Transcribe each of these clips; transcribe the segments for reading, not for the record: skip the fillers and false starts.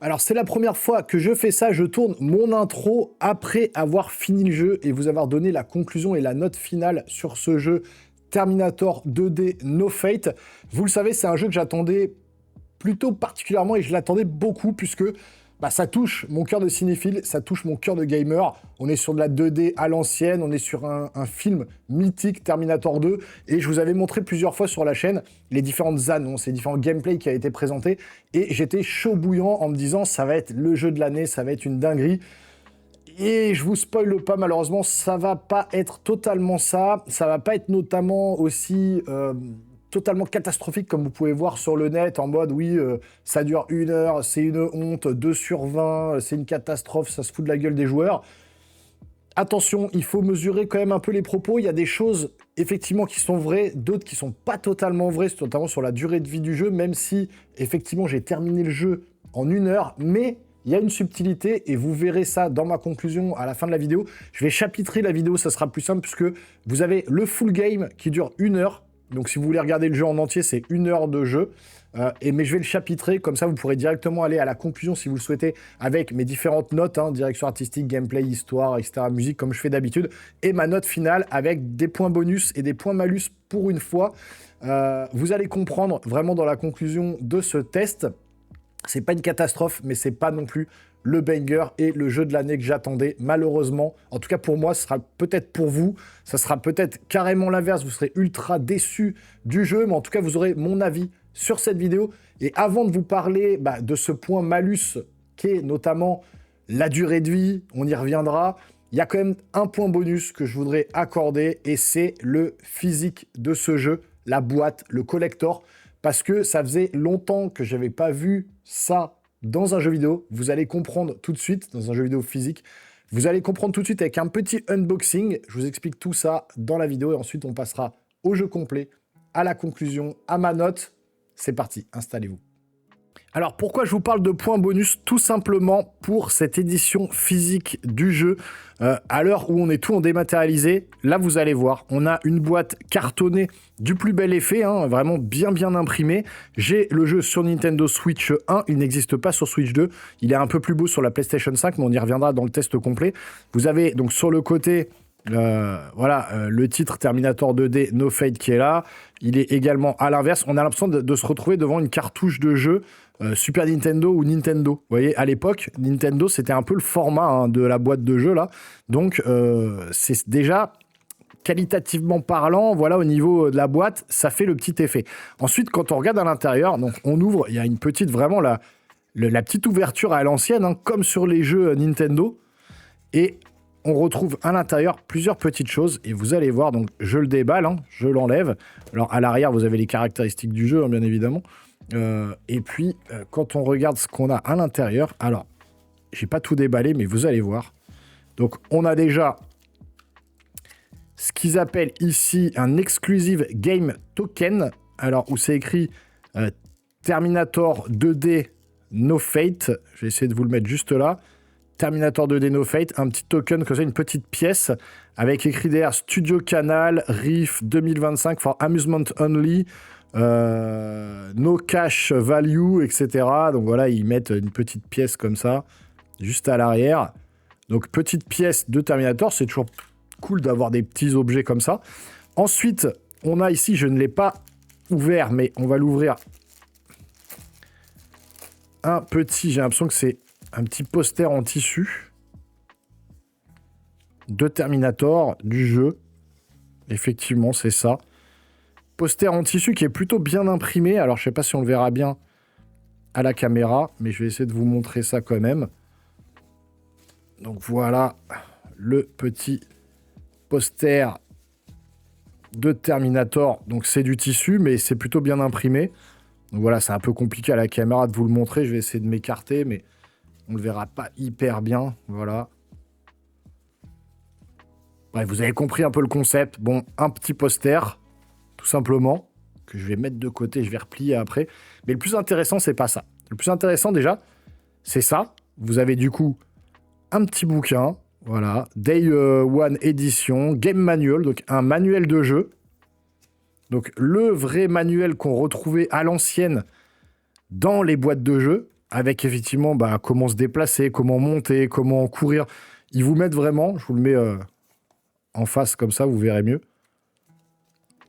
Alors c'est la première fois que je fais ça, je tourne mon intro après avoir fini le jeu et vous avoir donné la conclusion et la note finale sur ce jeu Terminator 2D No Fate. Vous le savez, c'est un jeu que j'attendais plutôt particulièrement et je l'attendais beaucoup puisque ça touche mon cœur de cinéphile, ça touche mon cœur de gamer. On est sur de la 2D à l'ancienne, on est sur un film mythique, Terminator 2, et je vous avais montré plusieurs fois sur la chaîne les différentes annonces, les différents gameplays qui avaient été présentés, et j'étais chaud bouillant en me disant ça va être le jeu de l'année, ça va être une dinguerie. Et je vous spoile pas, malheureusement, ça va pas être totalement ça. Ça va pas être notamment aussi totalement catastrophique comme vous pouvez voir sur le net, en mode oui, ça dure 1 heure, c'est une honte, 2 sur 20, c'est une catastrophe, ça se fout de la gueule des joueurs. Attention, il faut mesurer quand même un peu les propos. Il y a des choses effectivement qui sont vraies, d'autres qui sont pas totalement vraies, notamment sur la durée de vie du jeu, même si effectivement j'ai terminé le jeu en 1 heure, mais il y a une subtilité et vous verrez ça dans ma conclusion à la fin de la vidéo. Je vais chapitrer la vidéo, ça sera plus simple puisque vous avez le full game qui dure 1 heure. Donc si vous voulez regarder le jeu en entier, c'est 1 heure de jeu. Mais je vais le chapitrer, comme ça vous pourrez directement aller à la conclusion si vous le souhaitez, avec mes différentes notes, direction artistique, gameplay, histoire, etc., musique, comme je fais d'habitude, et ma note finale avec des points bonus et des points malus pour une fois. Vous allez comprendre vraiment dans la conclusion de ce test. C'est pas une catastrophe, mais c'est pas non plus le banger et le jeu de l'année que j'attendais, malheureusement. En tout cas, pour moi, ce sera peut-être pour vous, ça sera peut-être carrément l'inverse, vous serez ultra déçus du jeu, mais en tout cas, vous aurez mon avis sur cette vidéo. Et avant de vous parler de ce point malus, qui est notamment la durée de vie, on y reviendra, il y a quand même un point bonus que je voudrais accorder, et c'est le physique de ce jeu, la boîte, le collector, parce que ça faisait longtemps que je n'avais pas vu ça dans un jeu vidéo. Vous allez comprendre tout de suite, dans un jeu vidéo physique. Vous allez comprendre tout de suite avec un petit unboxing. Je vous explique tout ça dans la vidéo et ensuite on passera au jeu complet, à la conclusion, à ma note. C'est parti, installez-vous. Alors pourquoi je vous parle de points bonus? Tout simplement pour cette édition physique du jeu. À l'heure où on est tout en dématérialisé, là vous allez voir, on a une boîte cartonnée du plus bel effet, vraiment bien imprimée. J'ai le jeu sur Nintendo Switch 1, il n'existe pas sur Switch 2. Il est un peu plus beau sur la PlayStation 5, mais on y reviendra dans le test complet. Vous avez donc sur le côté... le titre Terminator 2D No Fate qui est là. Il est également à l'inverse. On a l'impression de se retrouver devant une cartouche de jeu Super Nintendo ou Nintendo. Vous voyez, à l'époque, Nintendo, c'était un peu le format de la boîte de jeu là. Donc, c'est déjà qualitativement parlant, voilà, au niveau de la boîte, ça fait le petit effet. Ensuite, quand on regarde à l'intérieur, donc on ouvre, il y a une petite, vraiment la petite ouverture à l'ancienne, comme sur les jeux Nintendo. Et on retrouve à l'intérieur plusieurs petites choses et vous allez voir, donc je le déballe, je l'enlève. Alors à l'arrière, vous avez les caractéristiques du jeu, bien évidemment. Et puis, quand on regarde ce qu'on a à l'intérieur, alors, j'ai pas tout déballé, mais vous allez voir. Donc, on a déjà ce qu'ils appellent ici un Exclusive Game Token, alors où c'est écrit Terminator 2D No Fate. Je vais essayer de vous le mettre juste là. Terminator 2D No Fate, un petit token comme ça, une petite pièce avec écrit derrière Studio Canal, RIF 2025 for Amusement Only, No Cash Value, etc. Donc voilà, ils mettent une petite pièce comme ça, juste à l'arrière. Donc petite pièce de Terminator, c'est toujours cool d'avoir des petits objets comme ça. Ensuite, on a ici, je ne l'ai pas ouvert, mais on va l'ouvrir. Un petit, j'ai l'impression que c'est un petit poster en tissu de Terminator, du jeu. Effectivement, c'est ça. Poster en tissu qui est plutôt bien imprimé. Alors, je ne sais pas si on le verra bien à la caméra, mais je vais essayer de vous montrer ça quand même. Donc, voilà le petit poster de Terminator. Donc, c'est du tissu, mais c'est plutôt bien imprimé. Donc, voilà, c'est un peu compliqué à la caméra de vous le montrer. Je vais essayer de m'écarter, mais... on le verra pas hyper bien, voilà. Bref, vous avez compris un peu le concept. Bon, un petit poster, tout simplement, que je vais mettre de côté, je vais replier après. Mais le plus intéressant, c'est pas ça. Le plus intéressant, déjà, c'est ça. Vous avez du coup un petit bouquin, voilà, Day One Edition, Game Manual, donc un manuel de jeu. Donc le vrai manuel qu'on retrouvait à l'ancienne dans les boîtes de jeu. avec effectivement comment se déplacer, comment monter, comment courir. Ils vous mettent vraiment, je vous le mets en face comme ça, vous verrez mieux.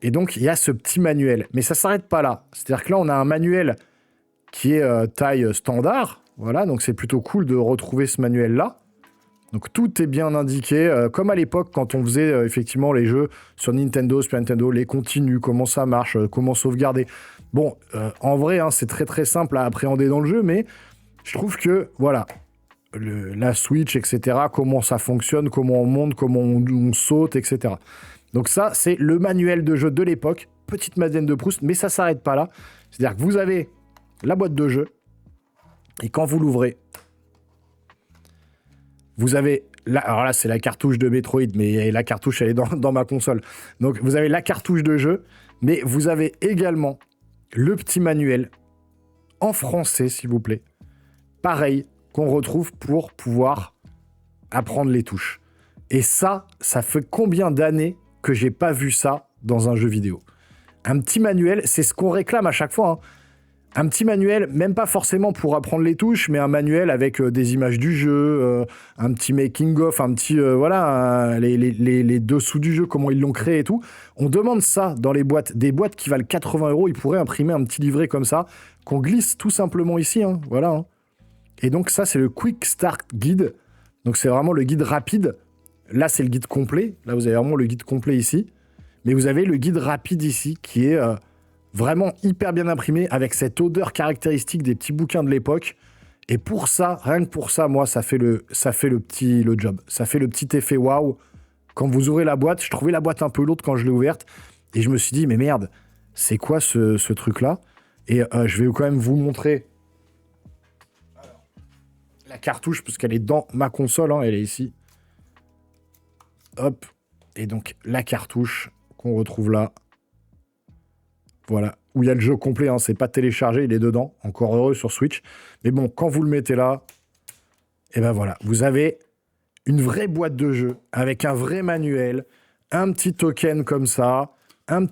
Et donc, il y a ce petit manuel. Mais ça ne s'arrête pas là. C'est-à-dire que là, on a un manuel qui est taille standard. Voilà, donc c'est plutôt cool de retrouver ce manuel-là. Donc tout est bien indiqué, comme à l'époque quand on faisait effectivement les jeux sur Nintendo, Super Nintendo, les continues, comment ça marche, comment sauvegarder. Bon, en vrai, hein, c'est très très simple à appréhender dans le jeu, mais je trouve que, voilà, la Switch, etc., comment ça fonctionne, comment on monte, comment on saute, etc. Donc ça, c'est le manuel de jeu de l'époque, petite Madeleine de Proust, mais ça ne s'arrête pas là. C'est-à-dire que vous avez la boîte de jeu, et quand vous l'ouvrez, vous avez, alors là c'est la cartouche de Metroid, mais la cartouche elle est dans ma console. Donc vous avez la cartouche de jeu, mais vous avez également le petit manuel en français, s'il vous plaît. Pareil, qu'on retrouve pour pouvoir apprendre les touches. Et ça fait combien d'années que j'ai pas vu ça dans un jeu vidéo? Un petit manuel, c'est ce qu'on réclame à chaque fois, hein. Un petit manuel, même pas forcément pour apprendre les touches, mais un manuel avec des images du jeu, un petit making-of, un petit, les dessous du jeu, comment ils l'ont créé et tout. On demande ça dans les boîtes. Des boîtes qui valent 80 €, ils pourraient imprimer un petit livret comme ça, qu'on glisse tout simplement ici, hein, voilà. Hein. Et donc ça, c'est le Quick Start Guide. Donc c'est vraiment le guide rapide. Là, c'est le guide complet. Là, vous avez vraiment le guide complet ici. Mais vous avez le guide rapide ici, qui est... vraiment hyper bien imprimé, avec cette odeur caractéristique des petits bouquins de l'époque. Et pour ça, rien que pour ça, moi, ça fait le job. Ça fait le petit effet waouh. Quand vous ouvrez la boîte, je trouvais la boîte un peu lourde quand je l'ai ouverte. Et je me suis dit, mais merde, c'est quoi ce truc-là? Et je vais quand même vous montrer la cartouche, parce qu'elle est dans ma console, hein, elle est ici. Hop. Et donc, la cartouche qu'on retrouve là. Voilà, où il y a le jeu complet, hein, c'est pas téléchargé, il est dedans, encore heureux sur Switch. Mais bon, quand vous le mettez là, et ben voilà, vous avez une vraie boîte de jeu avec un vrai manuel, un petit token comme ça, une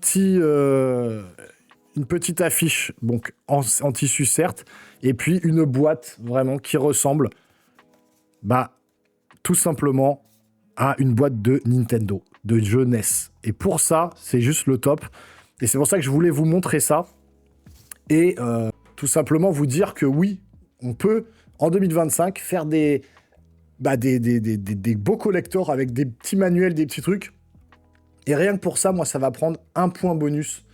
petite affiche, donc en tissu certes, et puis une boîte vraiment qui ressemble, tout simplement à une boîte de Nintendo, de jeu NES. Et pour ça, c'est juste le top. Et c'est pour ça que je voulais vous montrer ça. Et tout simplement vous dire que oui, on peut, en 2025, faire des beaux collectors avec des petits manuels, des petits trucs. Et rien que pour ça, moi, ça va prendre un point bonus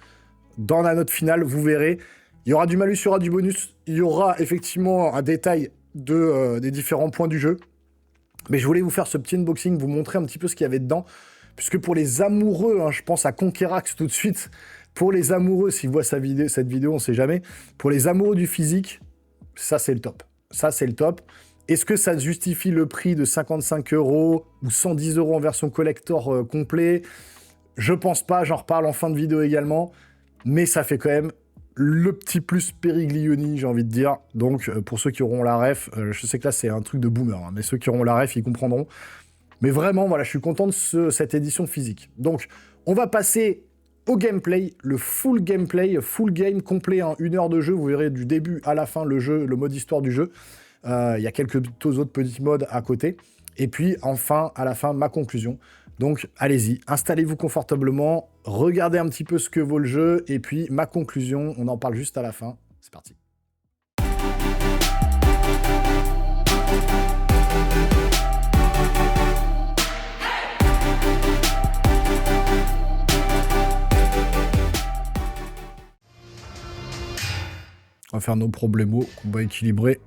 dans la note finale. Vous verrez, il y aura du malus, il y aura du bonus. Il y aura effectivement un détail des différents points du jeu. Mais je voulais vous faire ce petit unboxing, vous montrer un petit peu ce qu'il y avait dedans. Puisque pour les amoureux, hein, je pense à Conquerax tout de suite, pour les amoureux, s'ils voient cette vidéo, on ne sait jamais, pour les amoureux du physique, ça c'est le top. Ça c'est le top. Est-ce que ça justifie le prix de 55 € ou 110 € en version collector complet? Je pense pas, j'en reparle en fin de vidéo également, mais ça fait quand même le petit plus Périglioni, j'ai envie de dire. Donc pour ceux qui auront la ref, je sais que là c'est un truc de boomer, hein, mais ceux qui auront la ref, ils comprendront. Mais vraiment, voilà, je suis content de cette édition physique. Donc, on va passer au gameplay, le full gameplay, full game complet, hein, 1 heure de jeu. Vous verrez du début à la fin le jeu, le mode histoire du jeu. Il y a quelques autres petits modes à côté. Et puis, enfin, à la fin, ma conclusion. Donc, allez-y, installez-vous confortablement, regardez un petit peu ce que vaut le jeu. Et puis, ma conclusion, on en parle juste à la fin. C'est parti. On va faire nos problèmes, combat équilibré.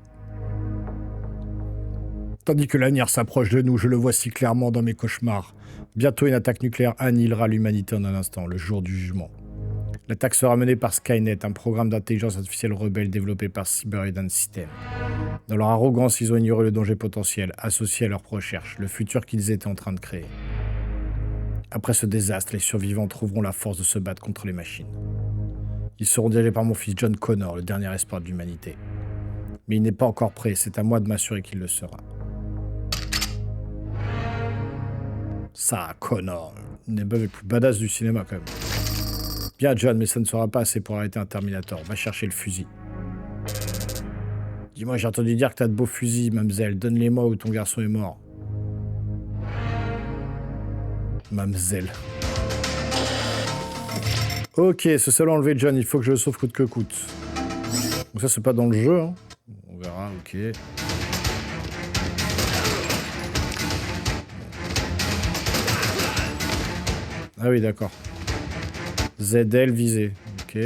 Tandis que l'avenir s'approche de nous, je le vois si clairement dans mes cauchemars. Bientôt, une attaque nucléaire annihilera l'humanité en un instant, le jour du jugement. L'attaque sera menée par Skynet, un programme d'intelligence artificielle rebelle développé par Cyber System. Dans leur arrogance, ils ont ignoré le danger potentiel associé à leur recherche, le futur qu'ils étaient en train de créer. Après ce désastre, les survivants trouveront la force de se battre contre les machines. Ils seront dirigés par mon fils John Connor, le dernier espoir de l'humanité. Mais il n'est pas encore prêt, c'est à moi de m'assurer qu'il le sera. Ça, Connor, une des meufs les plus badass du cinéma quand même. Bien John, mais ça ne sera pas assez pour arrêter un Terminator. Va chercher le fusil. Dis-moi, j'ai entendu dire que t'as de beaux fusils, mademoiselle. Donne-les-moi ou ton garçon est mort. Mademoiselle. Ok, ce seul enlevé, John. Il faut que je le sauve coûte que coûte. Donc ça, c'est pas dans le jeu. Hein. On verra, ok. Ah oui, d'accord. ZL visé. Ok.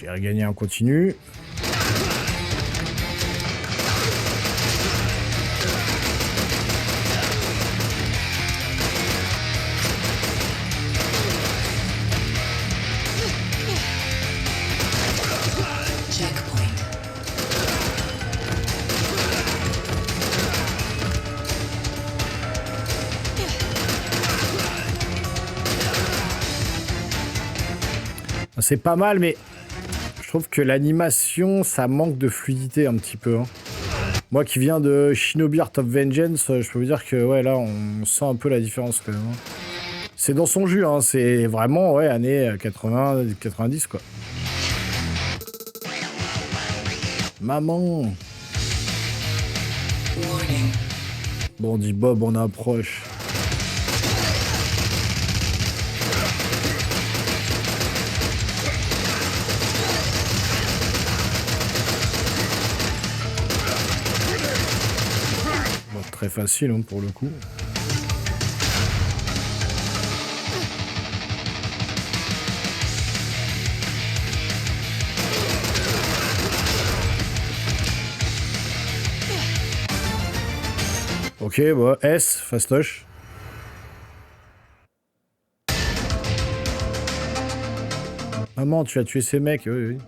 J'ai regagné un continu. C'est pas mal, mais je trouve que l'animation, ça manque de fluidité un petit peu. Hein. Moi qui viens de Shinobi Art of Vengeance, je peux vous dire que ouais, là, on sent un peu la différence quand même. Hein. C'est dans son jus, hein. C'est vraiment ouais, années 80, 90, quoi. Maman. Bon, on dit Bob, on approche. Très facile hein, pour le coup. Ok, bon, S, fastoche. Maman, tu as tué ces mecs, oui, oui.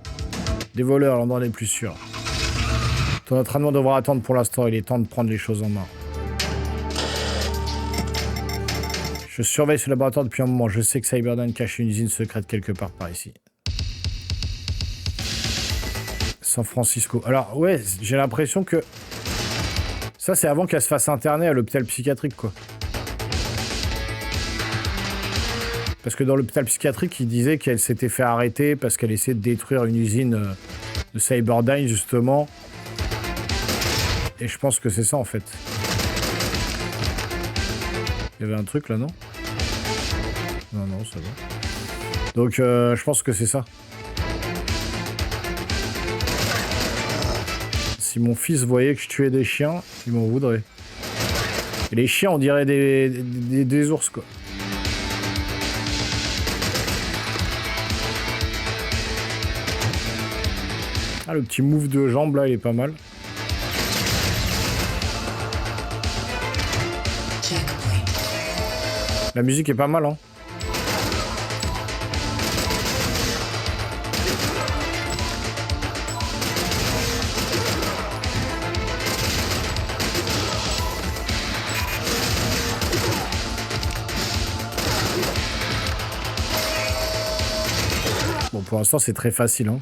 Des voleurs, l'endroit n'est plus sûr. Ton entraînement devra attendre pour l'instant, il est temps de prendre les choses en main. Je surveille ce laboratoire depuis un moment. Je sais que Cyberdyne cache une usine secrète quelque part par ici. San Francisco. Alors, ouais, j'ai l'impression que... Ça, c'est avant qu'elle se fasse interner à l'hôpital psychiatrique, quoi. Parce que dans l'hôpital psychiatrique, il disait qu'elle s'était fait arrêter parce qu'elle essayait de détruire une usine de Cyberdyne, justement. Et je pense que c'est ça, en fait. Il y avait un truc, là, non? Non, non, ça va. Donc, je pense que c'est ça. Si mon fils voyait que je tuais des chiens, il m'en voudrait. Et les chiens, on dirait des ours, quoi. Ah, le petit move de jambe, là, il est pas mal. La musique est pas mal, hein. Bon, pour l'instant, c'est très facile, hein.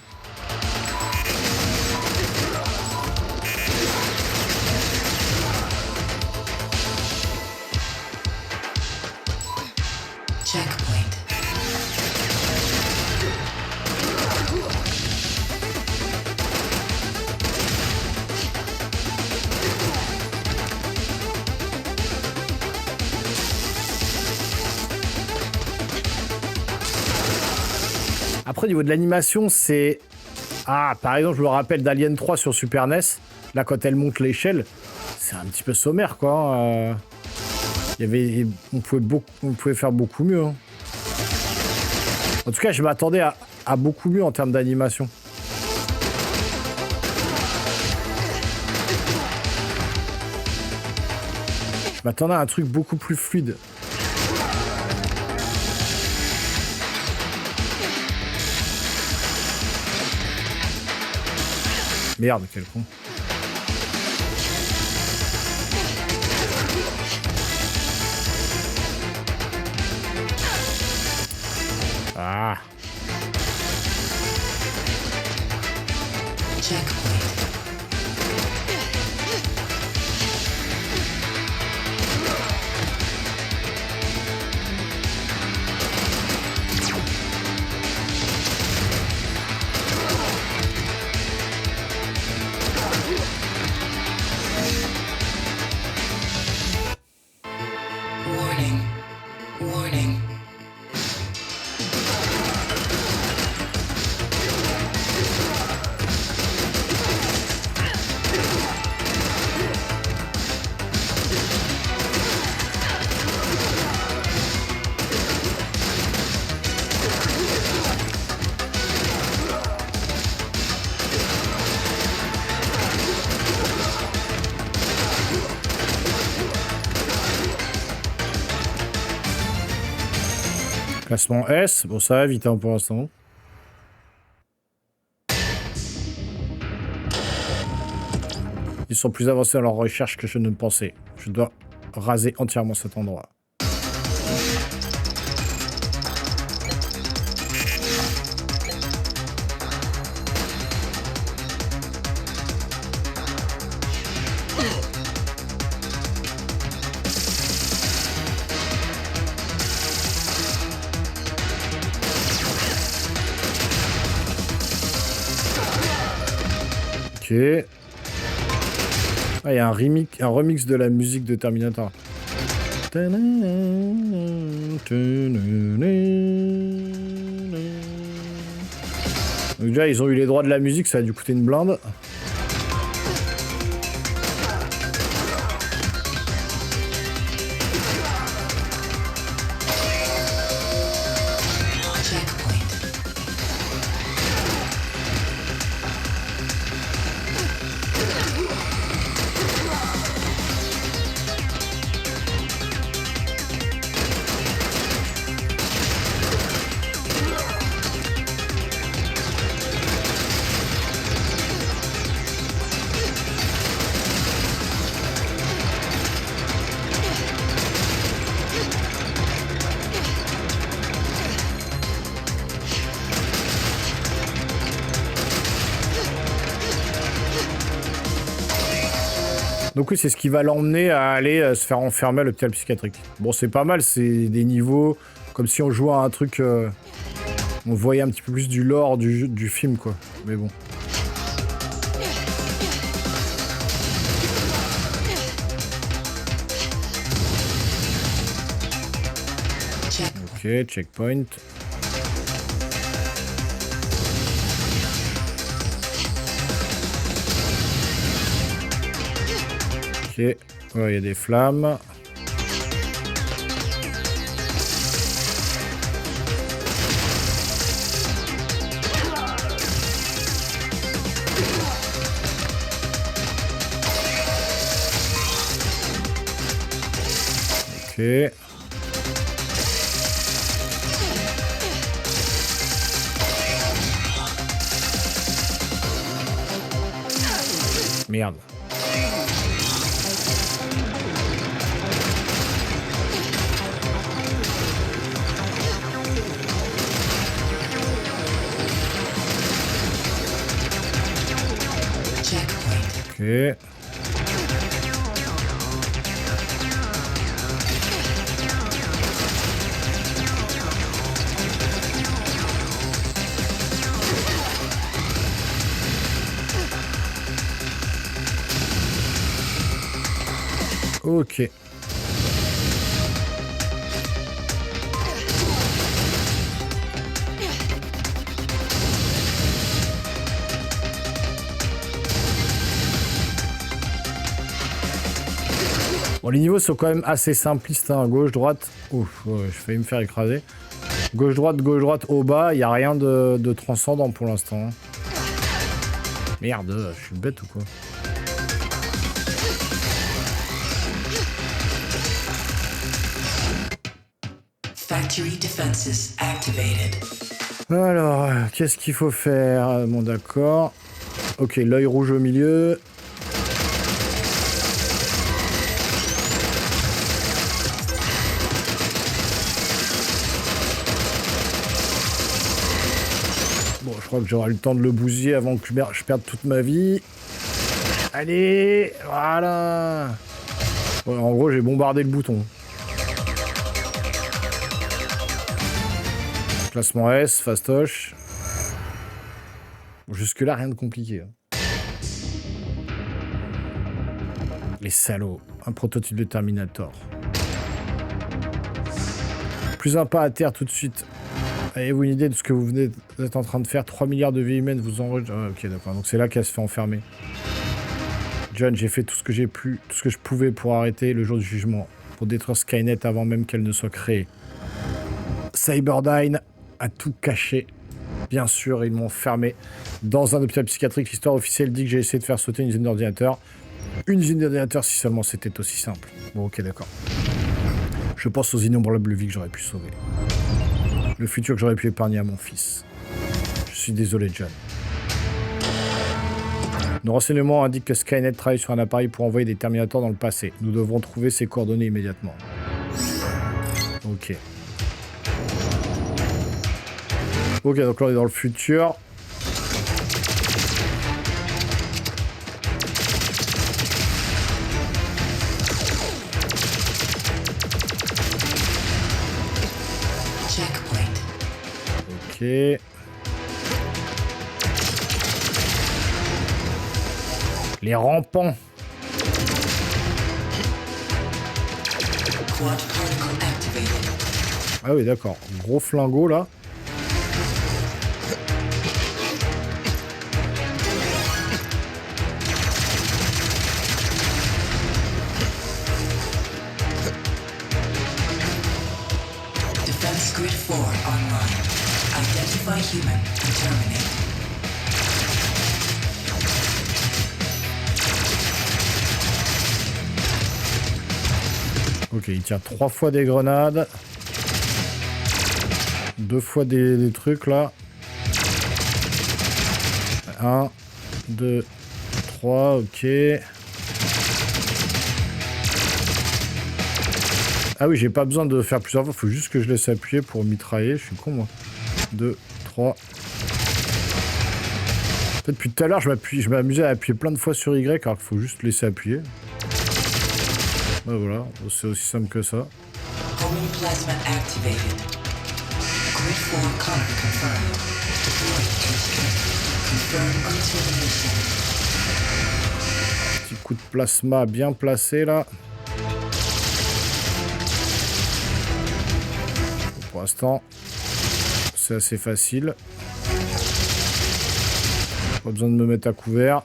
Après, au niveau de l'animation, c'est... Ah, par exemple, je me rappelle d'Alien 3 sur Super NES. Là, quand elle monte l'échelle, c'est un petit peu sommaire, quoi. Il y avait... on pouvait faire beaucoup mieux. Hein. En tout cas, je m'attendais à beaucoup mieux en termes d'animation. Je m'attendais à un truc beaucoup plus fluide. Merde, quel con. Ah. Classement S, bon ça va vite hein, pour l'instant. Ils sont plus avancés dans leur recherche que je ne pensais. Je dois raser entièrement cet endroit. Ok. Ah, il y a un remix de la musique de Terminator. Donc déjà, ils ont eu les droits de la musique, ça a dû coûter une blinde. Donc oui, c'est ce qui va l'emmener à aller se faire enfermer à l'hôpital psychiatrique. Bon, c'est pas mal, c'est des niveaux comme si on jouait à un truc... on voyait un petit peu plus du lore du film, quoi. Mais bon. Ok, checkpoint. Ok, ouais, il y a des flammes. Ok. Merde. Ok. Ok. Bon, les niveaux sont quand même assez simplistes, hein. Gauche, droite. Ouf, ouais, j'ai failli me faire écraser. Gauche, droite, au bas. Il n'y a rien de transcendant pour l'instant. Merde, je suis bête ou quoi? Factory defenses activated. Alors, qu'est-ce qu'il faut faire? Bon, d'accord. Ok, l'œil rouge au milieu. Bon, je crois que j'aurai le temps de le bousiller avant que je perde toute ma vie. Allez, voilà. Ouais, en gros, j'ai bombardé le bouton. Classement S, fastoche. Bon, jusque-là, rien de compliqué. Les salauds. Un prototype de Terminator. Plus un pas à terre tout de suite. Avez-vous une idée de ce que vous êtes en train de faire? 3 milliards de vies humaines vous enregistrent. Ah, ok, d'accord. Donc c'est là qu'elle se fait enfermer. John, j'ai fait tout ce que j'ai pu, tout ce que je pouvais pour arrêter le jour du jugement, pour détruire Skynet avant même qu'elle ne soit créée. Cyberdyne a tout caché. Bien sûr, ils m'ont fermé dans un hôpital psychiatrique. L'histoire officielle dit que j'ai essayé de faire sauter une usine d'ordinateur. Une usine d'ordinateur, si seulement c'était aussi simple. Bon, ok, d'accord. Je pense aux innombrables vies que j'aurais pu sauver. Le futur que j'aurais pu épargner à mon fils. Je suis désolé, John. Nos renseignements indiquent que Skynet travaille sur un appareil pour envoyer des Terminators dans le passé. Nous devrons trouver ses coordonnées immédiatement. Ok. Ok, donc là on est dans le futur. Checkpoint. Ok. Les rampants. Quad particle activated. Ah oui, d'accord. Gros flingot là. Defense grid 4 online. Identify human and terminate. Ok, il tire 3 fois des grenades. 2 fois des trucs là. 1, 2, 3, ok. Ah oui, j'ai pas besoin de faire plusieurs fois, faut juste que je laisse appuyer pour mitrailler, je suis con moi. 2, 3. En fait, depuis tout à l'heure, je m'amusais à appuyer plein de fois sur Y, alors qu'il faut juste laisser appuyer. Ben voilà, c'est aussi simple que ça. Homing plasma activated. Grid 4 color confirmed. Deploy HQ. Confirm termination. Petit coup de plasma bien placé là. Pour l'instant, c'est assez facile. Pas besoin de me mettre à couvert.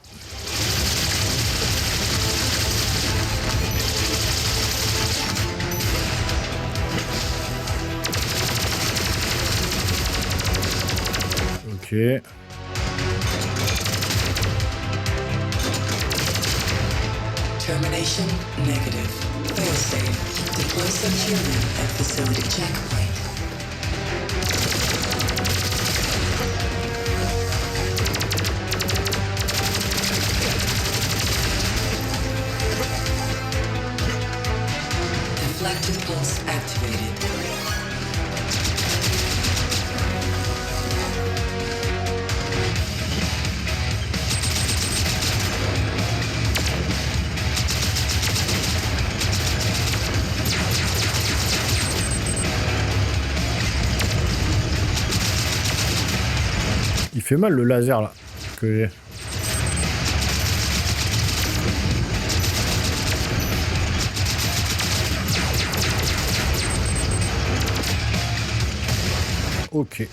Ok. Termination negative. Failsafe. Deploy Centurion at facility checkpoint. Deflected pulse activated. Il fait mal le laser là que j'ai. Ok.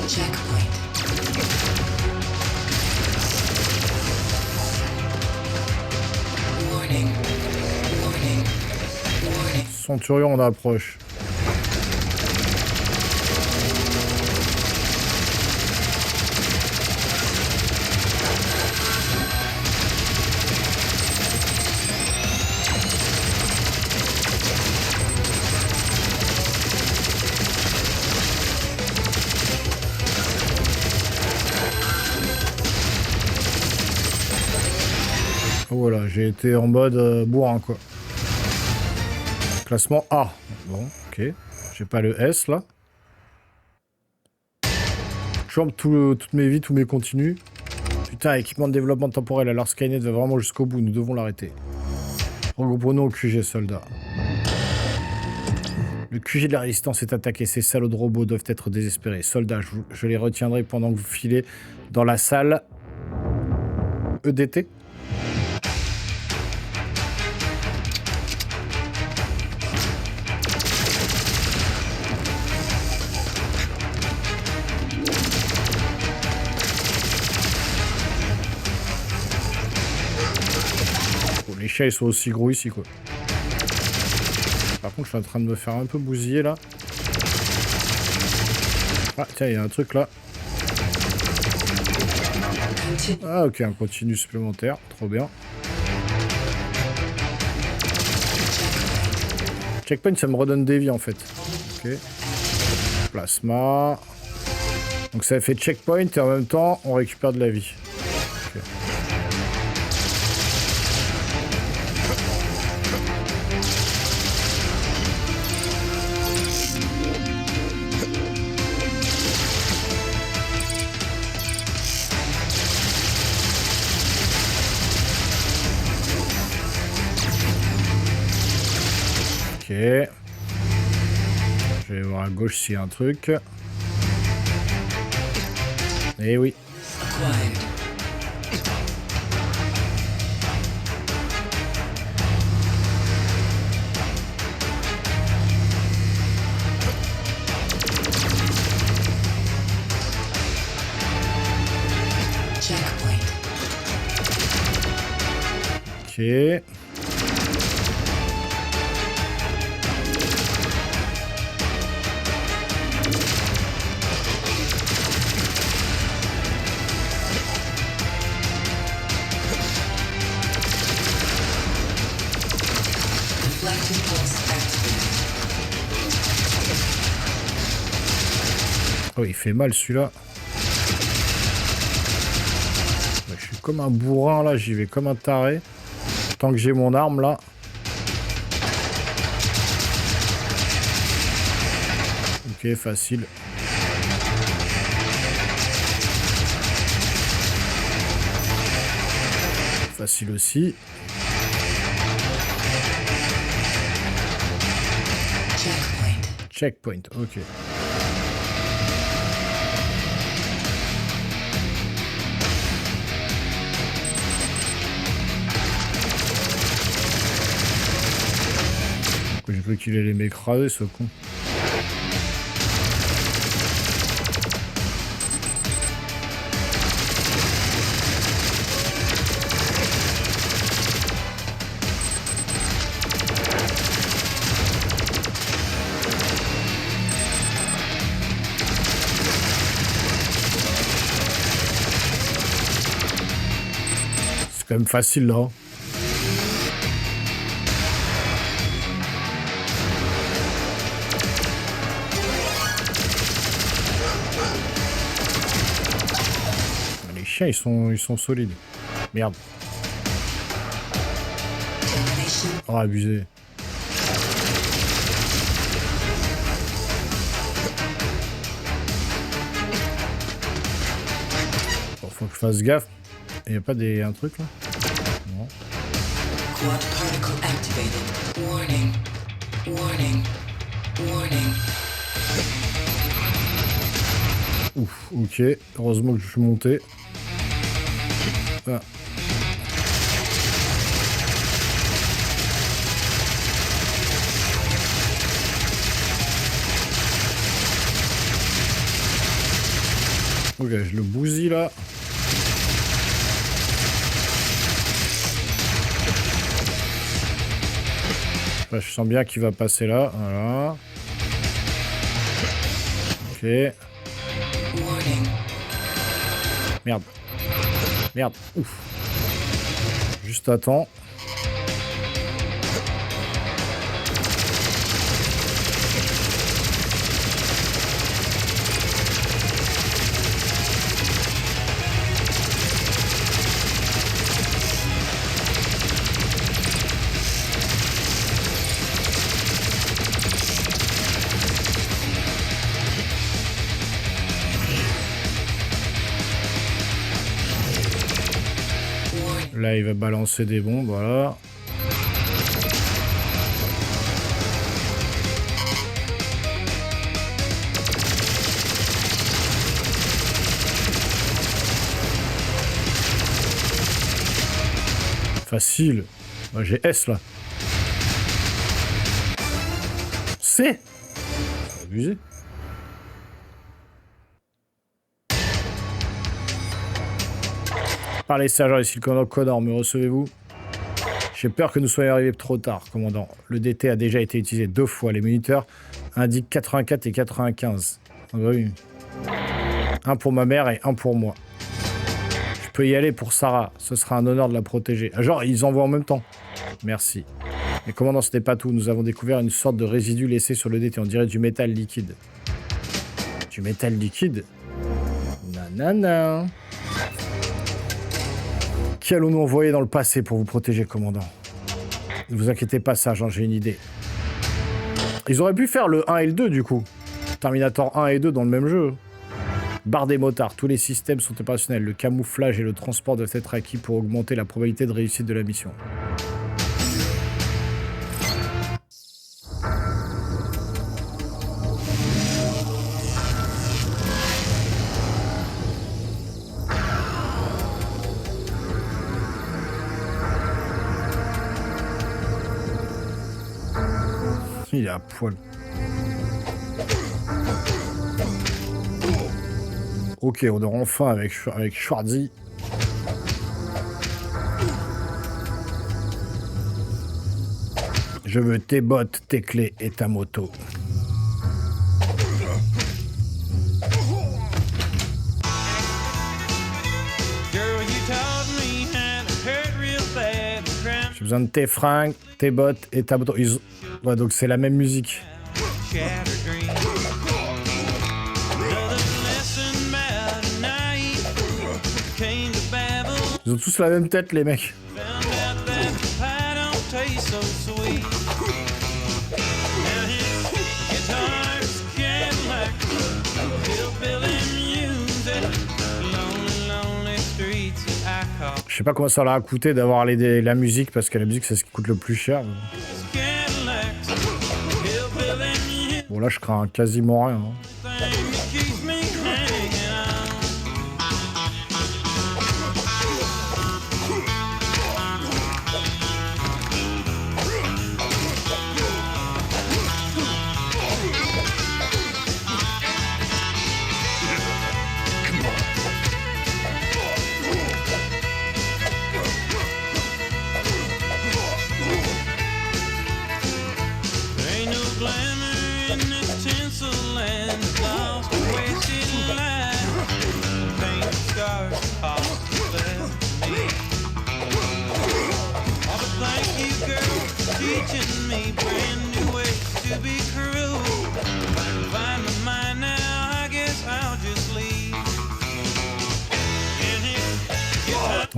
Checkpoint. Warning. Warning. Warning. Centurion, on approche. Voilà, j'ai été en mode bourrin, quoi. Classement A. Bon, ok. J'ai pas le S, là. J'entre toutes mes vies, tous mes continus. Putain, équipement de développement temporel. Alors Skynet va vraiment jusqu'au bout. Nous devons l'arrêter. Regroupons-nous au QG, soldats. Le QG de la résistance est attaqué. Ces salauds de robots doivent être désespérés. Soldats, je les retiendrai pendant que vous filez dans la salle EDT. Bon, les chiens, ils sont aussi gros ici, quoi. Par contre, je suis en train de me faire un peu bousiller, là. Ah, tiens, il y a un truc, là. Ah, ok, un continu supplémentaire. Trop bien. Checkpoint, ça me redonne des vies, en fait. Ok. Plasma. Donc, ça fait checkpoint, et en même temps, on récupère de la vie. Ok. Ok. Je vais voir à gauche s'il y a un truc. Eh oui. Acquired. Checkpoint. Ok. Deflected pulse activated. Oh, il fait mal celui-là. Ouais, je suis comme un bourrin là, j'y vais comme un taré. Tant que j'ai mon arme là. Ok, facile. Facile aussi. Checkpoint. Checkpoint, ok. J'ai cru qu'il allait m'écraser ce con. C'est quand même facile là. Les chiens ils sont solides. Merde. Termination. Oh abusé. Bon, faut que je fasse gaffe. Il n'y a pas un truc là? Non. Quad particle activated. Warning. Warning. Warning. Ouf, ok. Heureusement que je suis monté. Ah. Ok, je le bousille là. Là, je sens bien qu'il va passer là. Voilà. Ok. Warning. Merde. Merde. Ouf. Juste à temps. Là, il va balancer des bombes, voilà. Facile. Moi, j'ai S, là. C. C'est abusé. Parlez, sergent ici le commandant Connor, me recevez-vous? J'ai peur que nous soyons arrivés trop tard, commandant. Le DT a déjà été utilisé 2 fois. Les moniteurs indiquent 84 et 95. Ah bah oui. Un pour ma mère et un pour moi. Je peux y aller pour Sarah. Ce sera un honneur de la protéger. Ah, genre, ils envoient en même temps. Merci. Mais commandant, ce n'est pas tout. Nous avons découvert une sorte de résidu laissé sur le DT. On dirait du métal liquide. Du métal liquide? Nanana. Qui allons-nous envoyer dans le passé pour vous protéger, commandant? Ne vous inquiétez pas, sergent, j'ai une idée. Ils auraient pu faire le 1 et le 2, du coup. Terminator 1 et 2 dans le même jeu. Barre des motards, tous les systèmes sont opérationnels. Le camouflage et le transport doivent être acquis pour augmenter la probabilité de réussite de la mission. Il est à poil. Ok, on dort enfin avec Schwarzy. Je veux tes bottes, tes clés et ta moto. J'ai besoin de tes fringues, tes bottes et ta moto. Ouais, donc c'est la même musique. Ils ont tous la même tête, les mecs. Je sais pas comment ça leur a coûté d'avoir la musique, parce que la musique, c'est ce qui coûte le plus cher. Bon, là, je crains quasiment rien.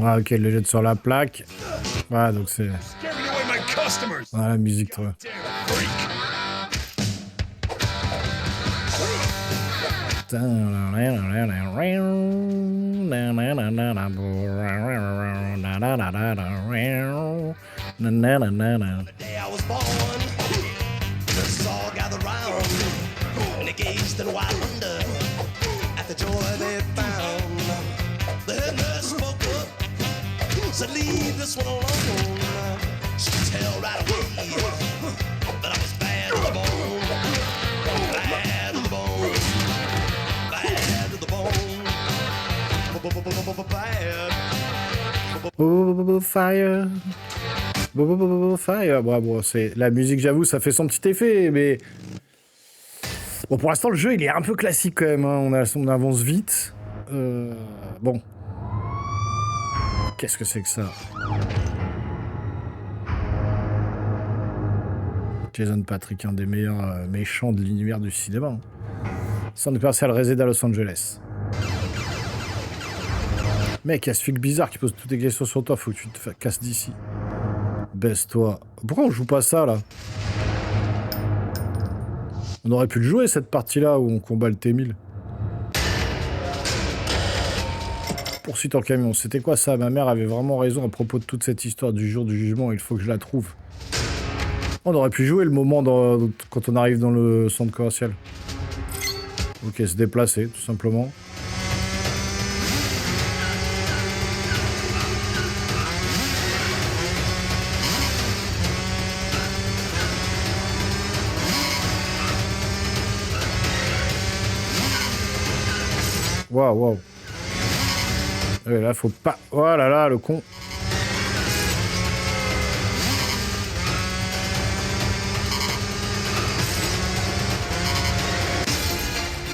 Ah, ok, le jette sur la plaque. Voilà, donc c'est... Voilà, la musique, trop bien. So leave this one alone. She could tell right away that I was bad to the bone. Bad to the bone. Bad to the bone. Bad. Fire. Fire. Bon, c'est la musique, j'avoue, ça fait son petit effet, mais bon, pour l'instant, le jeu, il est un peu classique quand même. Hein. On avance vite. Bon. Qu'est-ce que c'est que ça? Jason Patrick, un des meilleurs méchants de l'univers du cinéma. Centre commercial réside à Los Angeles. Mec, il y a ce flic bizarre qui pose toutes les questions sur toi, faut que tu te casses d'ici. Baisse-toi. Pourquoi on joue pas ça, là? On aurait pu le jouer, cette partie-là, où on combat le T-1000. Poursuite en camion. C'était quoi ça? Ma mère avait vraiment raison à propos de toute cette histoire du jour du jugement. Il faut que je la trouve. On aurait pu jouer le moment quand on arrive dans le centre commercial. Ok, se déplacer, tout simplement. Waouh, waouh. Et là, faut pas... Oh là là, le con.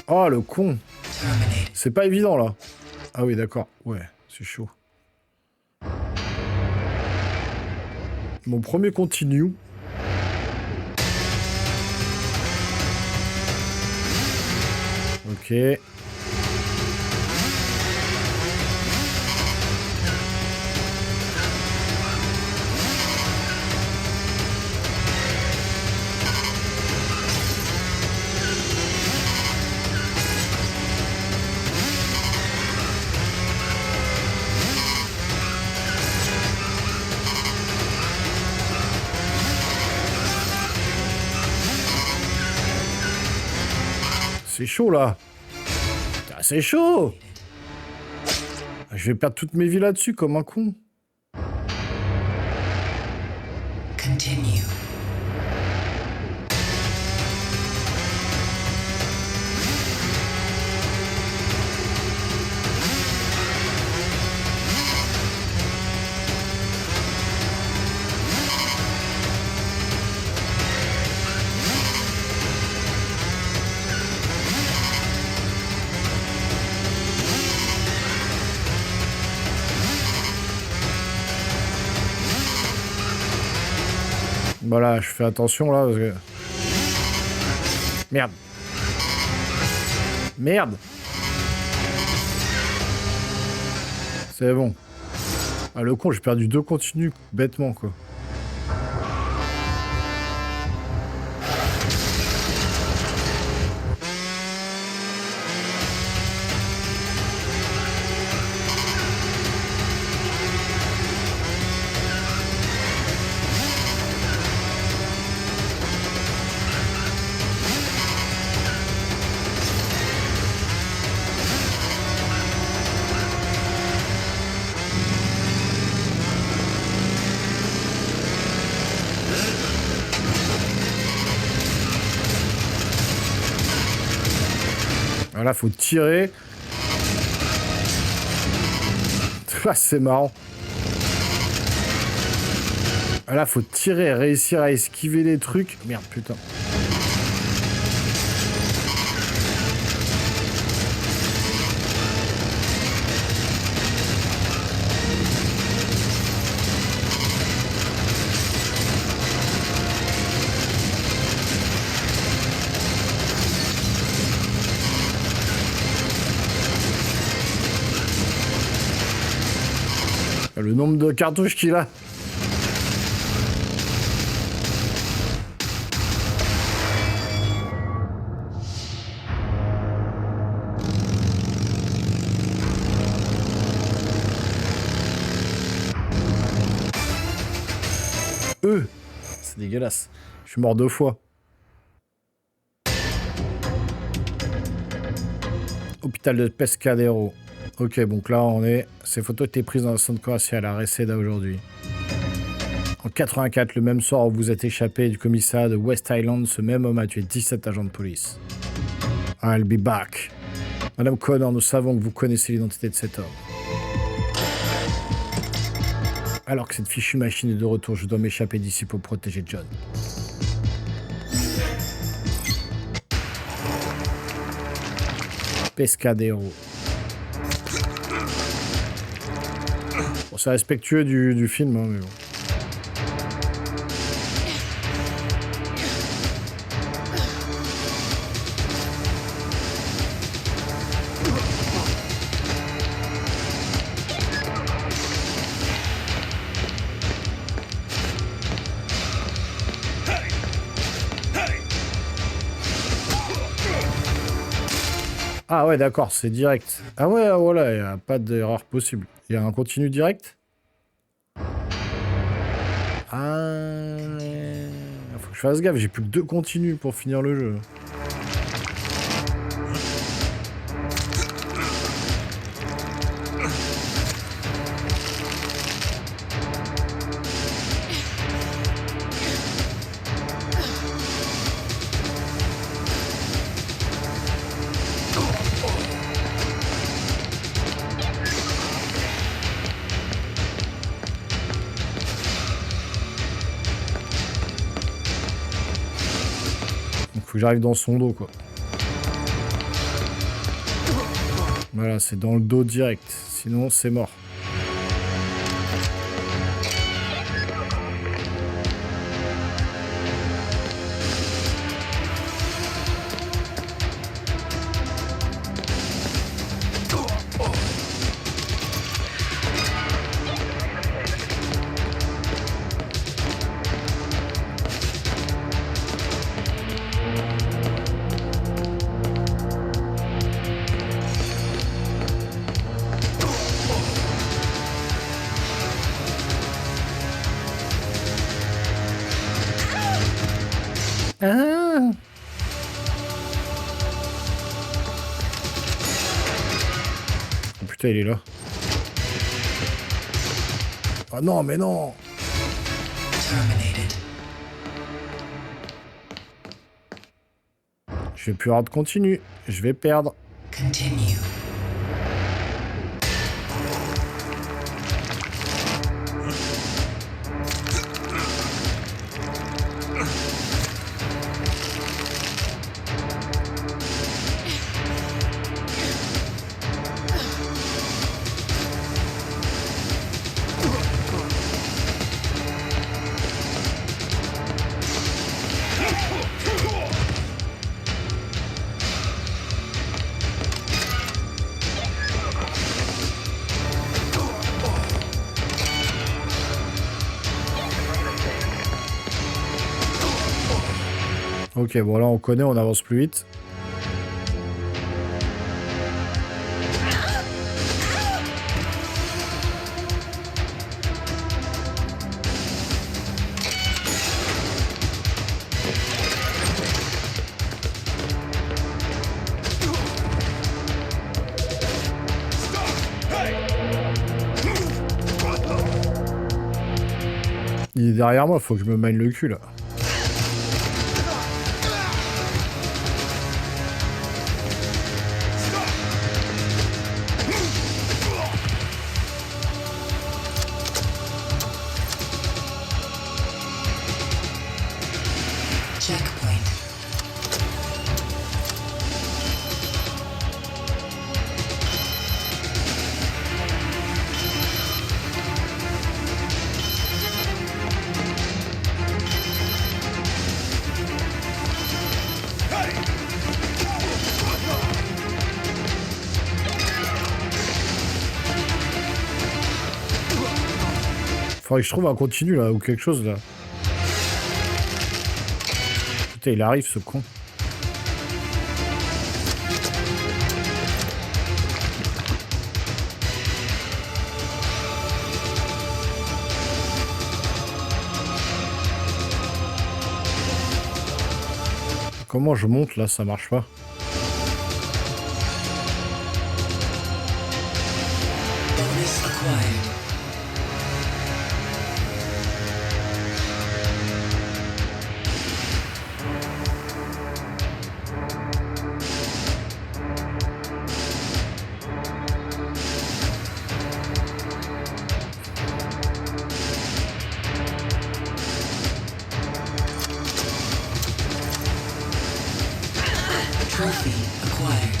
Oh, le con. C'est pas évident, là. Ah oui, d'accord. Ouais, c'est chaud. Mon premier continue. Ok. C'est chaud, là. Putain, c'est chaud. Je vais perdre toutes mes vies là-dessus comme un con. Continue. Voilà, je fais attention là parce que... Merde. Merde. C'est bon. Ah le con, j'ai perdu 2 continues bêtement quoi. Là, faut tirer. Ah, c'est marrant. Là, faut tirer et réussir à esquiver les trucs. Merde, putain. Le nombre de cartouches qu'il a. C'est dégueulasse. Je suis mort 2 fois. Hôpital de Pescadero. Ok, donc là on est... Ces photos étaient prises dans le centre commercial à Reseda aujourd'hui. En 84, le même soir où vous êtes échappé du commissariat de West Island, ce même homme a tué 17 agents de police. I'll be back. Madame Connor, nous savons que vous connaissez l'identité de cet homme. Alors que cette fichue machine est de retour, je dois m'échapper d'ici pour protéger John. Pescadero. Bon, c'est respectueux du film, hein, mais bon. Ah ouais, d'accord, c'est direct. Ah ouais, ah, voilà, il n'y a pas d'erreur possible. Il y a un continu direct. Ah... Faut que je fasse gaffe, j'ai plus que 2 continus pour finir le jeu. Faut que j'arrive dans son dos, quoi. Voilà, c'est dans le dos direct. Sinon, c'est mort. Ah! Oh putain, il est là. Ah non, mais non! Terminated. Je vais plus avoir de continu. Je vais perdre. Continue. Ok, bon là on connaît, on avance plus vite. Il est derrière moi, faut que je me mine le cul là. Checkpoint. Faudrait que je trouve un continu là, ou quelque chose là. Putain, il arrive ce con. Comment je monte là, ça marche pas. Bonus acquired. Trophy acquired.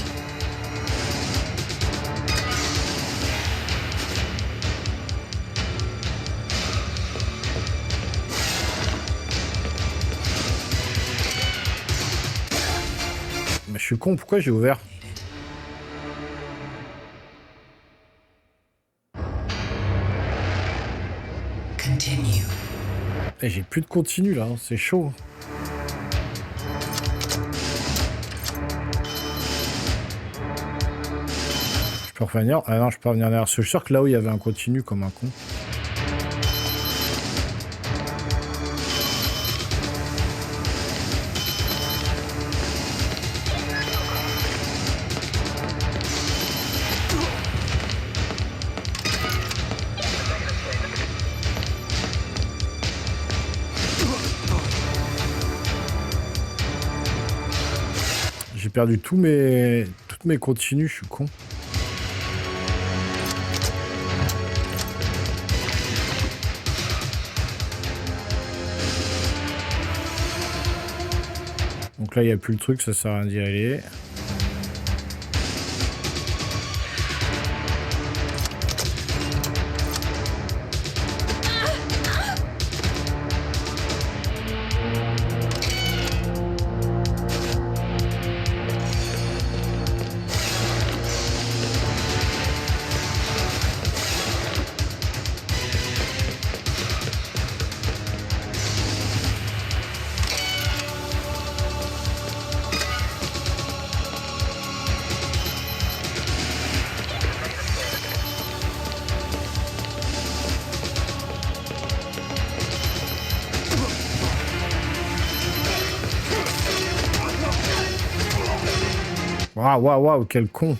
Mais je suis con, pourquoi j'ai ouvert? Continue. Eh, j'ai plus de continu là, hein, c'est chaud. peux revenir. Ah non, je peux pas revenir derrière. Je suis sûr que là où il y avait un continu comme un con. J'ai perdu toutes mes continues, je suis con. Donc là, il n'y a plus le truc, ça sert à rien d'y aller. Waouh, waouh, waouh, quel con.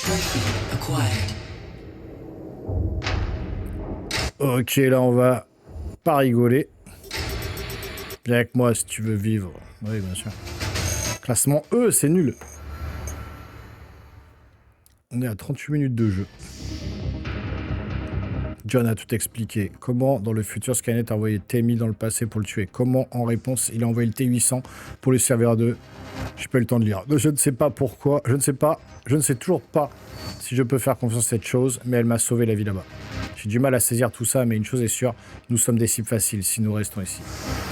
Trophy acquired. Ok, là, on va pas rigoler. Viens avec moi si tu veux vivre. Oui, bien sûr. Classement E, c'est nul. On est à 38 minutes de jeu. John a tout expliqué. Comment, dans le futur, Skynet a envoyé T-1000 dans le passé pour le tuer. Comment, en réponse, il a envoyé le T-800 pour le servir à deux. J'ai pas eu le temps de lire. Je ne sais pas pourquoi. Je ne sais toujours pas si je peux faire confiance à cette chose, mais elle m'a sauvé la vie là-bas. J'ai du mal à saisir tout ça, mais une chose est sûre, nous sommes des cibles faciles si nous restons ici.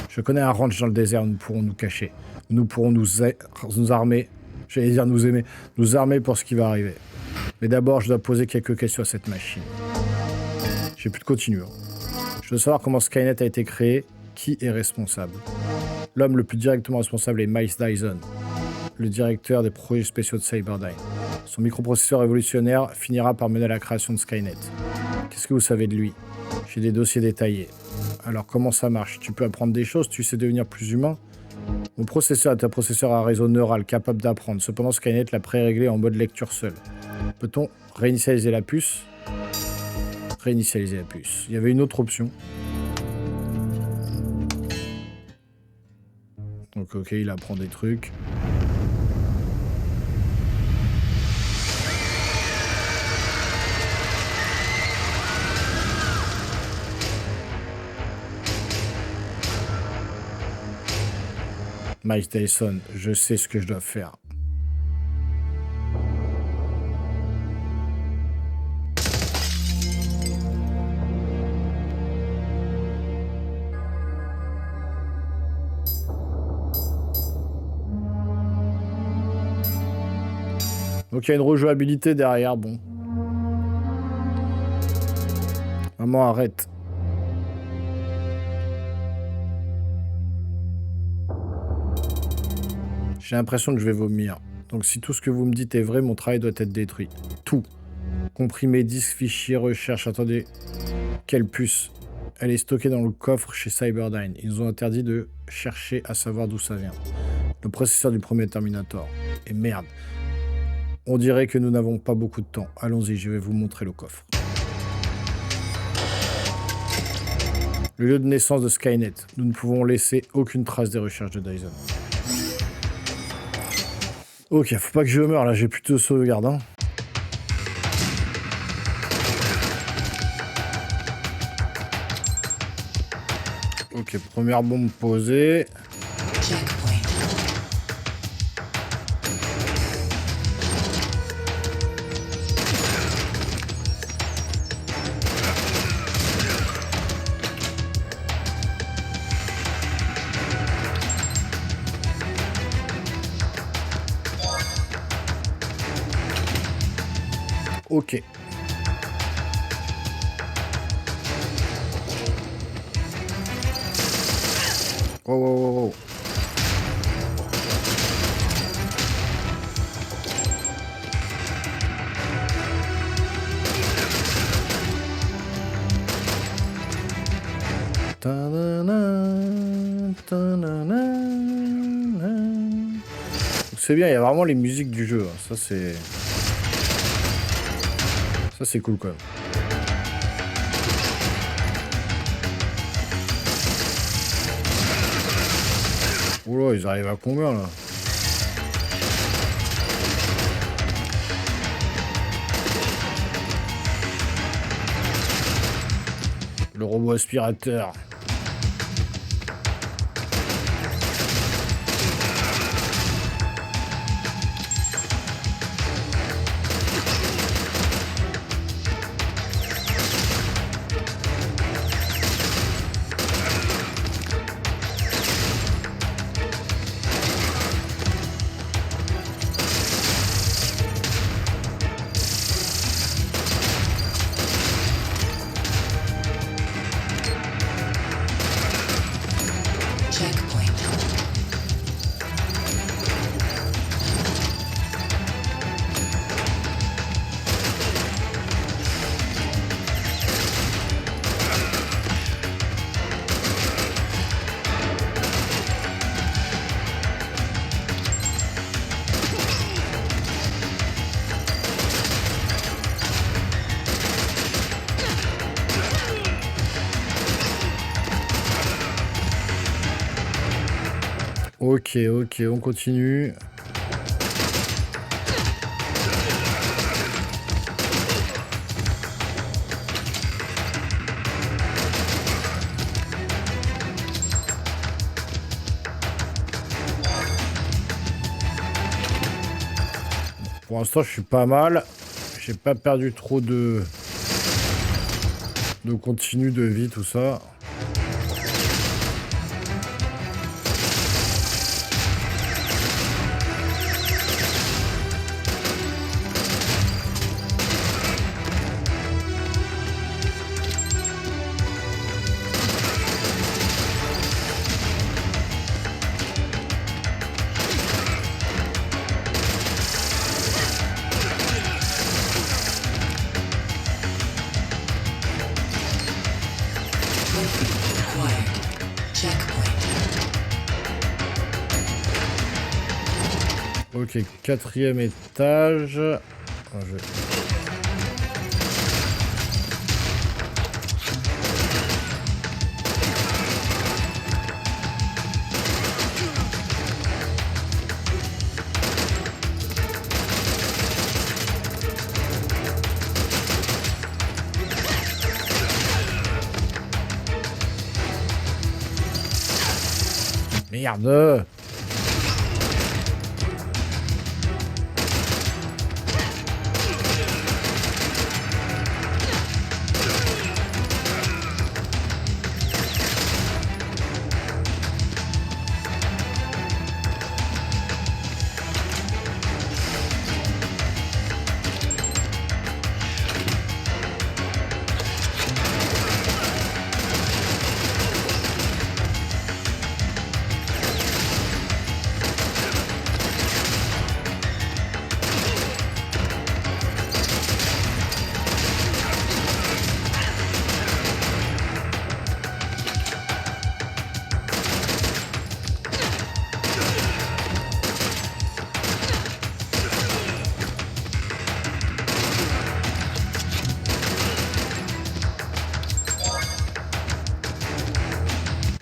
Je connais un ranch dans le désert où nous pourrons nous cacher. Nous pourrons nous armer, j'allais dire nous aimer, nous armer pour ce qui va arriver. Mais d'abord, je dois poser quelques questions à cette machine. J'ai plus de continuer. Je veux savoir comment Skynet a été créé, qui est responsable. L'homme le plus directement responsable est Miles Dyson, le directeur des projets spéciaux de Cyberdyne. Son microprocesseur révolutionnaire finira par mener à la création de Skynet. Qu'est-ce que vous savez de lui? J'ai des dossiers détaillés. Alors comment ça marche? Tu peux apprendre des choses, tu sais devenir plus humain? Mon processeur est un processeur à réseau neural capable d'apprendre. Cependant, Skynet l'a pré-réglé en mode lecture seul. Peut-on réinitialiser la puce? Réinitialiser la puce. Il y avait une autre option. Donc ok, il apprend des trucs. Mike Tyson, je sais ce que je dois faire. Donc il y a une rejouabilité derrière, bon. Maman, arrête. J'ai l'impression que je vais vomir. Donc si tout ce que vous me dites est vrai, mon travail doit être détruit. Tout. Comprimé, disques, fichiers, recherche. Attendez. Quelle puce? Elle est stockée dans le coffre chez Cyberdyne. Ils nous ont interdit de chercher à savoir d'où ça vient. Le processeur du premier Terminator. Et merde. On dirait que nous n'avons pas beaucoup de temps. Allons-y, je vais vous montrer le coffre. Le lieu de naissance de Skynet. Nous ne pouvons laisser aucune trace des recherches de Dyson. Ok, faut pas que je meure là, j'ai plus de sauvegarde. Hein. Ok, première bombe posée. Checkpoint. Ok. Wow, wow, wow, wow. C'est bien, il y a vraiment les musiques du jeu. Ça, c'est... Ça, c'est cool, quand même. Oula, ils arrivent à combien, là? Le robot aspirateur. Checkpoint. Ok, ok, on continue. Pour l'instant, je suis pas mal. J'ai pas perdu trop de continu, de vie, tout ça. Acquired. Checkpoint. Ok, 4e étage. Ah, Merde!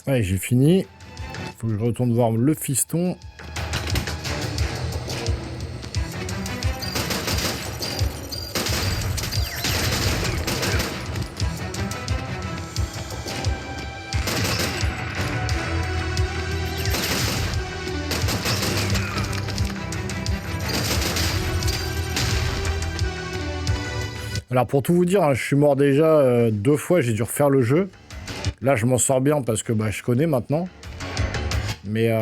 Ouais, j'ai fini. Faut que je retourne voir le fiston. Alors pour tout vous dire, hein, je suis mort déjà 2 fois, j'ai dû refaire le jeu. Là, je m'en sors bien parce que je connais maintenant. Mais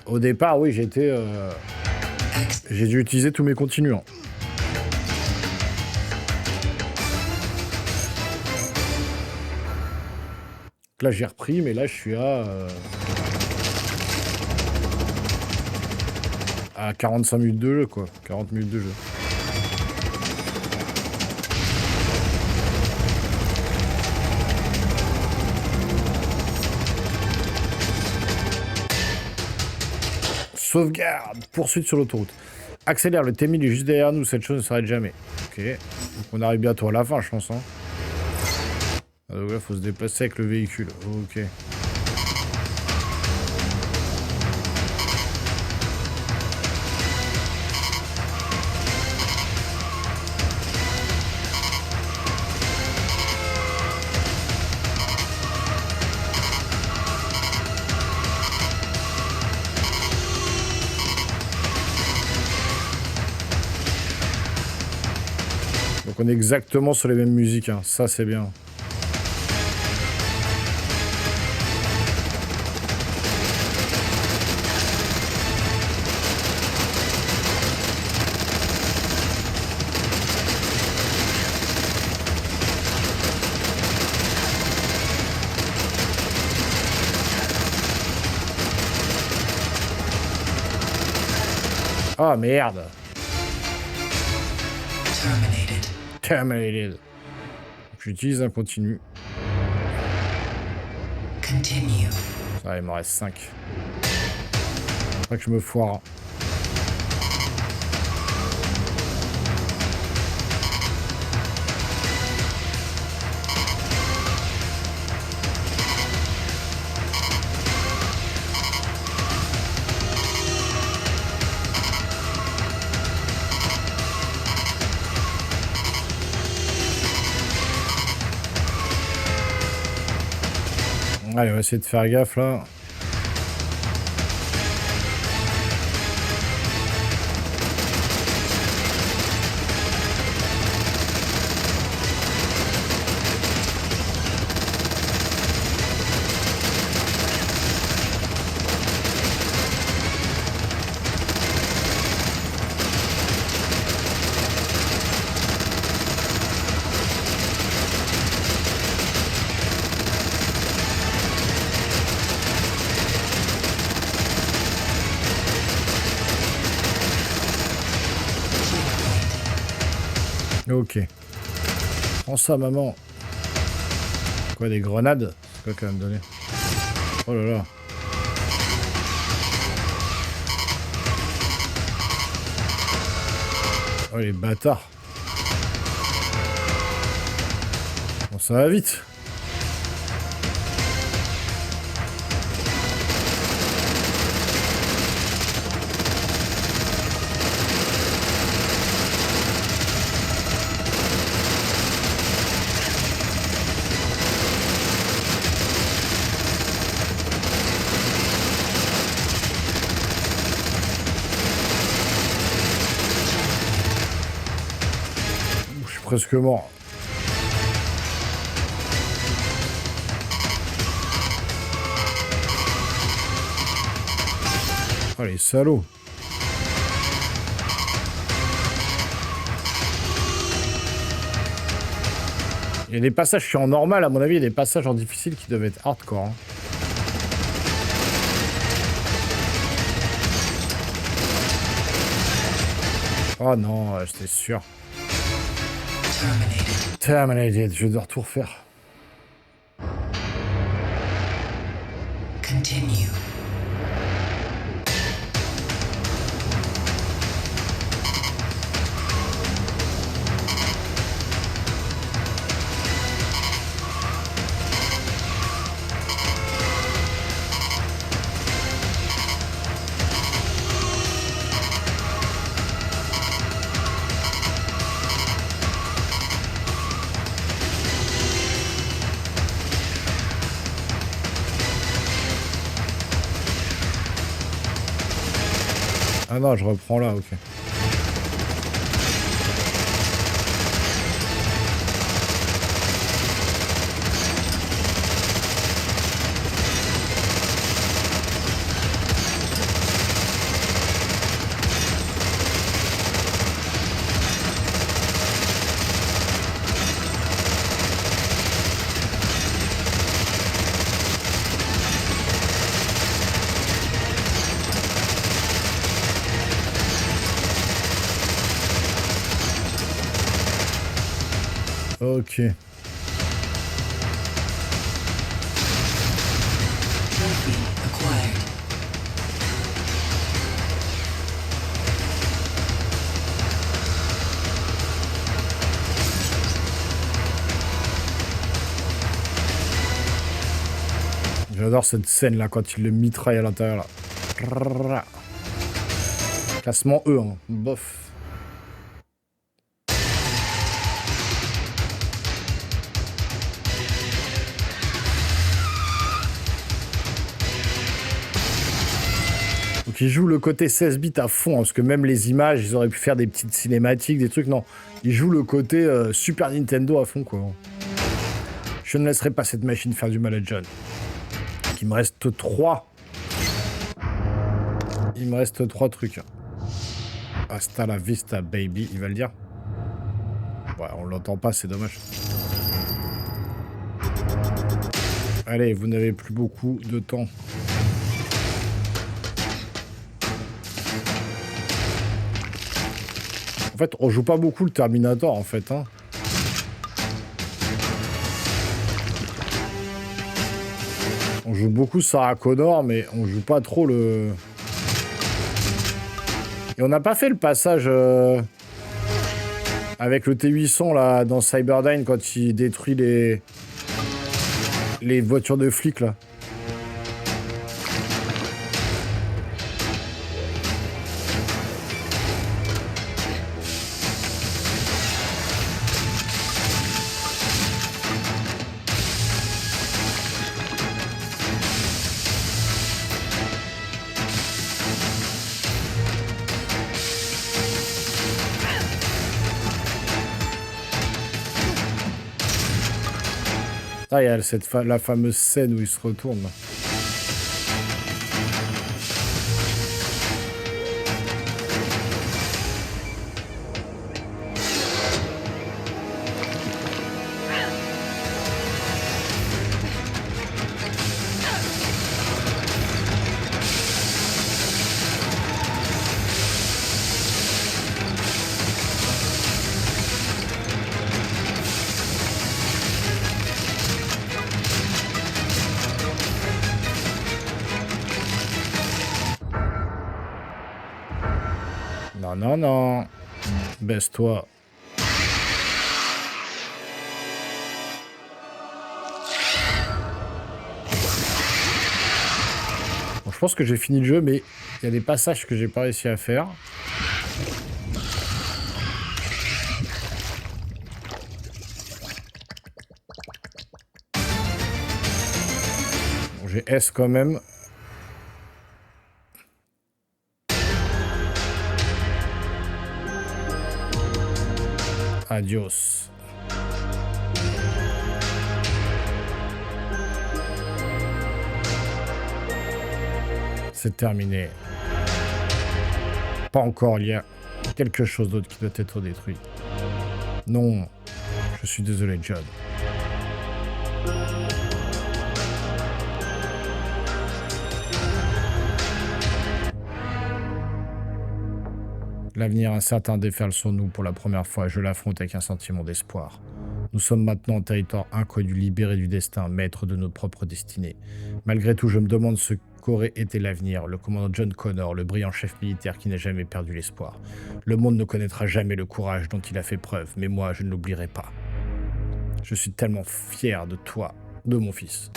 au départ, oui, j'ai dû utiliser tous mes continus. Hein. Là, j'ai repris, mais là, je suis à À 45 minutes de jeu, quoi. 40 minutes de jeu. Sauvegarde. Poursuite sur l'autoroute. Accélère, le T1000 est juste derrière nous. Cette chose ne s'arrête jamais. Ok. Donc on arrive bientôt à la fin, je pense. Hein. Ah, donc là, faut se déplacer avec le véhicule. Ok. Donc on est exactement sur les mêmes musiques. Hein. Ça, c'est bien. Ah, merde. Terminated. Terminated. J'utilise un continu. Continue. Ça, il m'en reste 5. Faudrait que je me foire. Allez, on va essayer de faire gaffe là. Ok. Prends ça, maman. Quoi, des grenades? C'est quoi quand même donné? Oh là là. Oh les bâtards. Bon, ça va vite. Je suis presque mort. Oh les salauds. Il y a des passages, je suis en normal, à mon avis, il y a des passages en difficile qui doivent être hardcore. Hein. Oh non, j'étais sûr. Terminated. Terminated, je vais devoir tout refaire. Continue. Ah non, je reprends là, ok. Ok. Trophy acquired. J'adore cette scène là quand il le mitraille à l'intérieur là. Classement E, hein. Bof. Donc il joue le côté 16 bits à fond, hein, parce que même les images, ils auraient pu faire des petites cinématiques, des trucs, non. Il joue le côté Super Nintendo à fond, quoi. Je ne laisserai pas cette machine faire du mal à John. Il me reste 3. Il me reste 3 trucs. Hasta la vista, baby, il va le dire. Ouais, on l'entend pas, c'est dommage. Allez, vous n'avez plus beaucoup de temps. En fait, on joue pas beaucoup le Terminator, en fait, hein. On joue beaucoup Sarah Connor, mais on joue pas trop le... Et on n'a pas fait le passage avec le T800, là, dans Cyberdyne, quand il détruit les voitures de flics, là. Ah, il y a la fameuse scène où il se retourne, là. Non, non, non. Baisse-toi. Bon, je pense que j'ai fini le jeu, mais il y a des passages que j'ai pas réussi à faire. Bon, j'ai S quand même. Adios. C'est terminé. Pas encore, il y a quelque chose d'autre qui doit être détruit. Non, je suis désolé, John. L'avenir incertain déferle sur nous pour la première fois et je l'affronte avec un sentiment d'espoir. Nous sommes maintenant en territoire inconnu, libérés du destin, maîtres de notre propre destinée. Malgré tout, je me demande ce qu'aurait été l'avenir, le commandant John Connor, le brillant chef militaire qui n'a jamais perdu l'espoir. Le monde ne connaîtra jamais le courage dont il a fait preuve, mais moi, je ne l'oublierai pas. Je suis tellement fier de toi, de mon fils.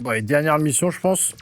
Bon, et dernière mission, je pense.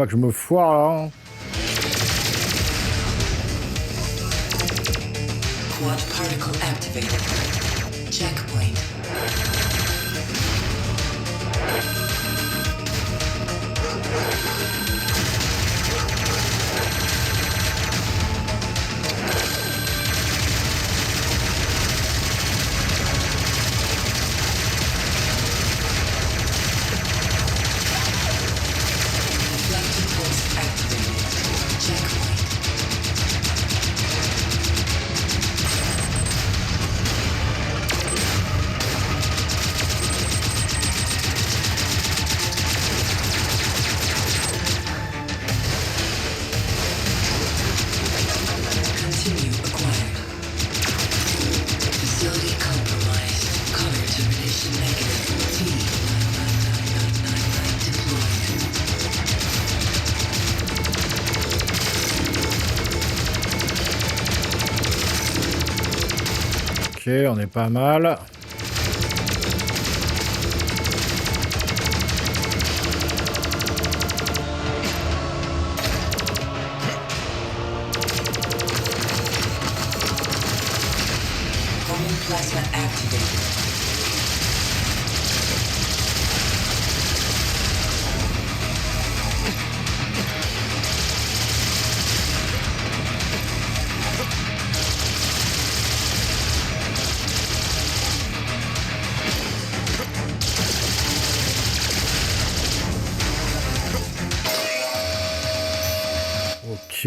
pas que je me foire là. Hein. Quad particle activated. Checkpoint. Reflector pulse activated. Checkpoint. Continue acquired. Facility compromised. Color termination negative. T-99999 deployed. Ok, on est pas mal. Common plasma activated. Ok.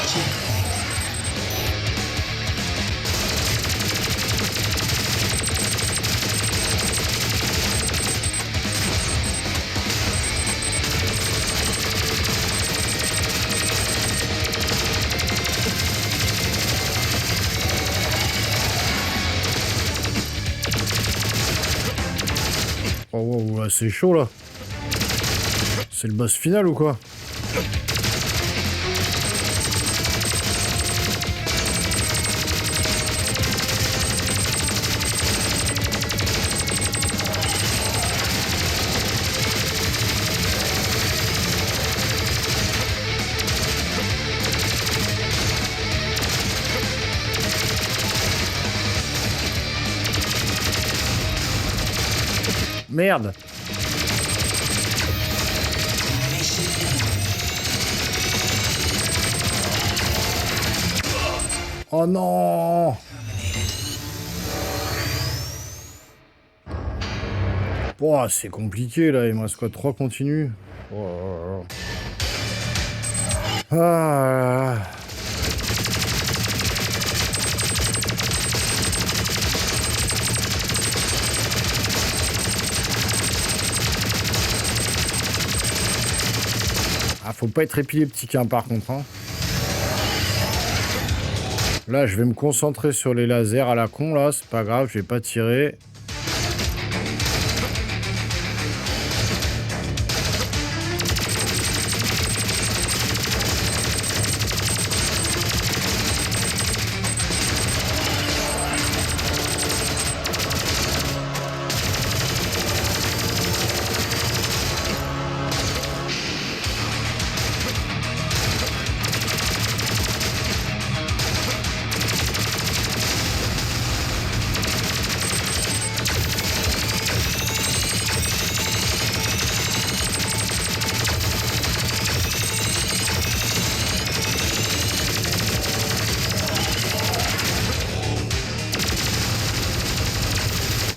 Checkpoint. Oh, wow, ouais, c'est chaud là. C'est le boss final ou quoi? Merde. Oh non. Oh, c'est compliqué là, il me reste quoi? 3 continues. Oh. Ah. Ah, faut pas être épileptique hein, par contre. Hein. Là, je vais me concentrer sur les lasers à la con, là. C'est pas grave, je vais pas tirer.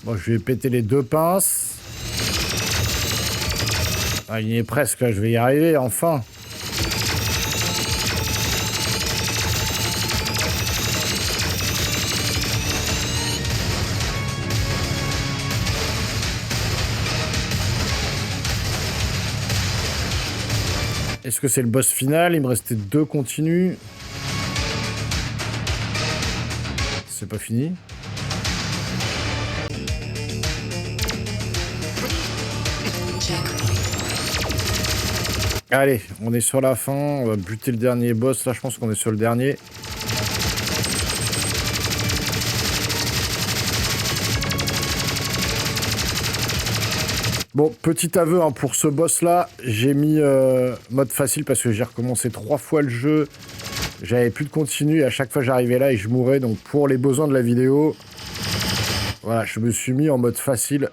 Bon, je vais péter les 2 pinces. Ah, il y est presque, là, je vais y arriver, enfin. Est-ce que c'est le boss final? Il me restait 2 continues. C'est pas fini. Allez, on est sur la fin. On va buter le dernier boss. Là, je pense qu'on est sur le dernier. Bon, petit aveu, hein, pour ce boss-là, j'ai mis mode facile parce que j'ai recommencé 3 fois le jeu. J'avais plus de continu et à chaque fois j'arrivais là et je mourais. Donc pour les besoins de la vidéo, voilà, je me suis mis en mode facile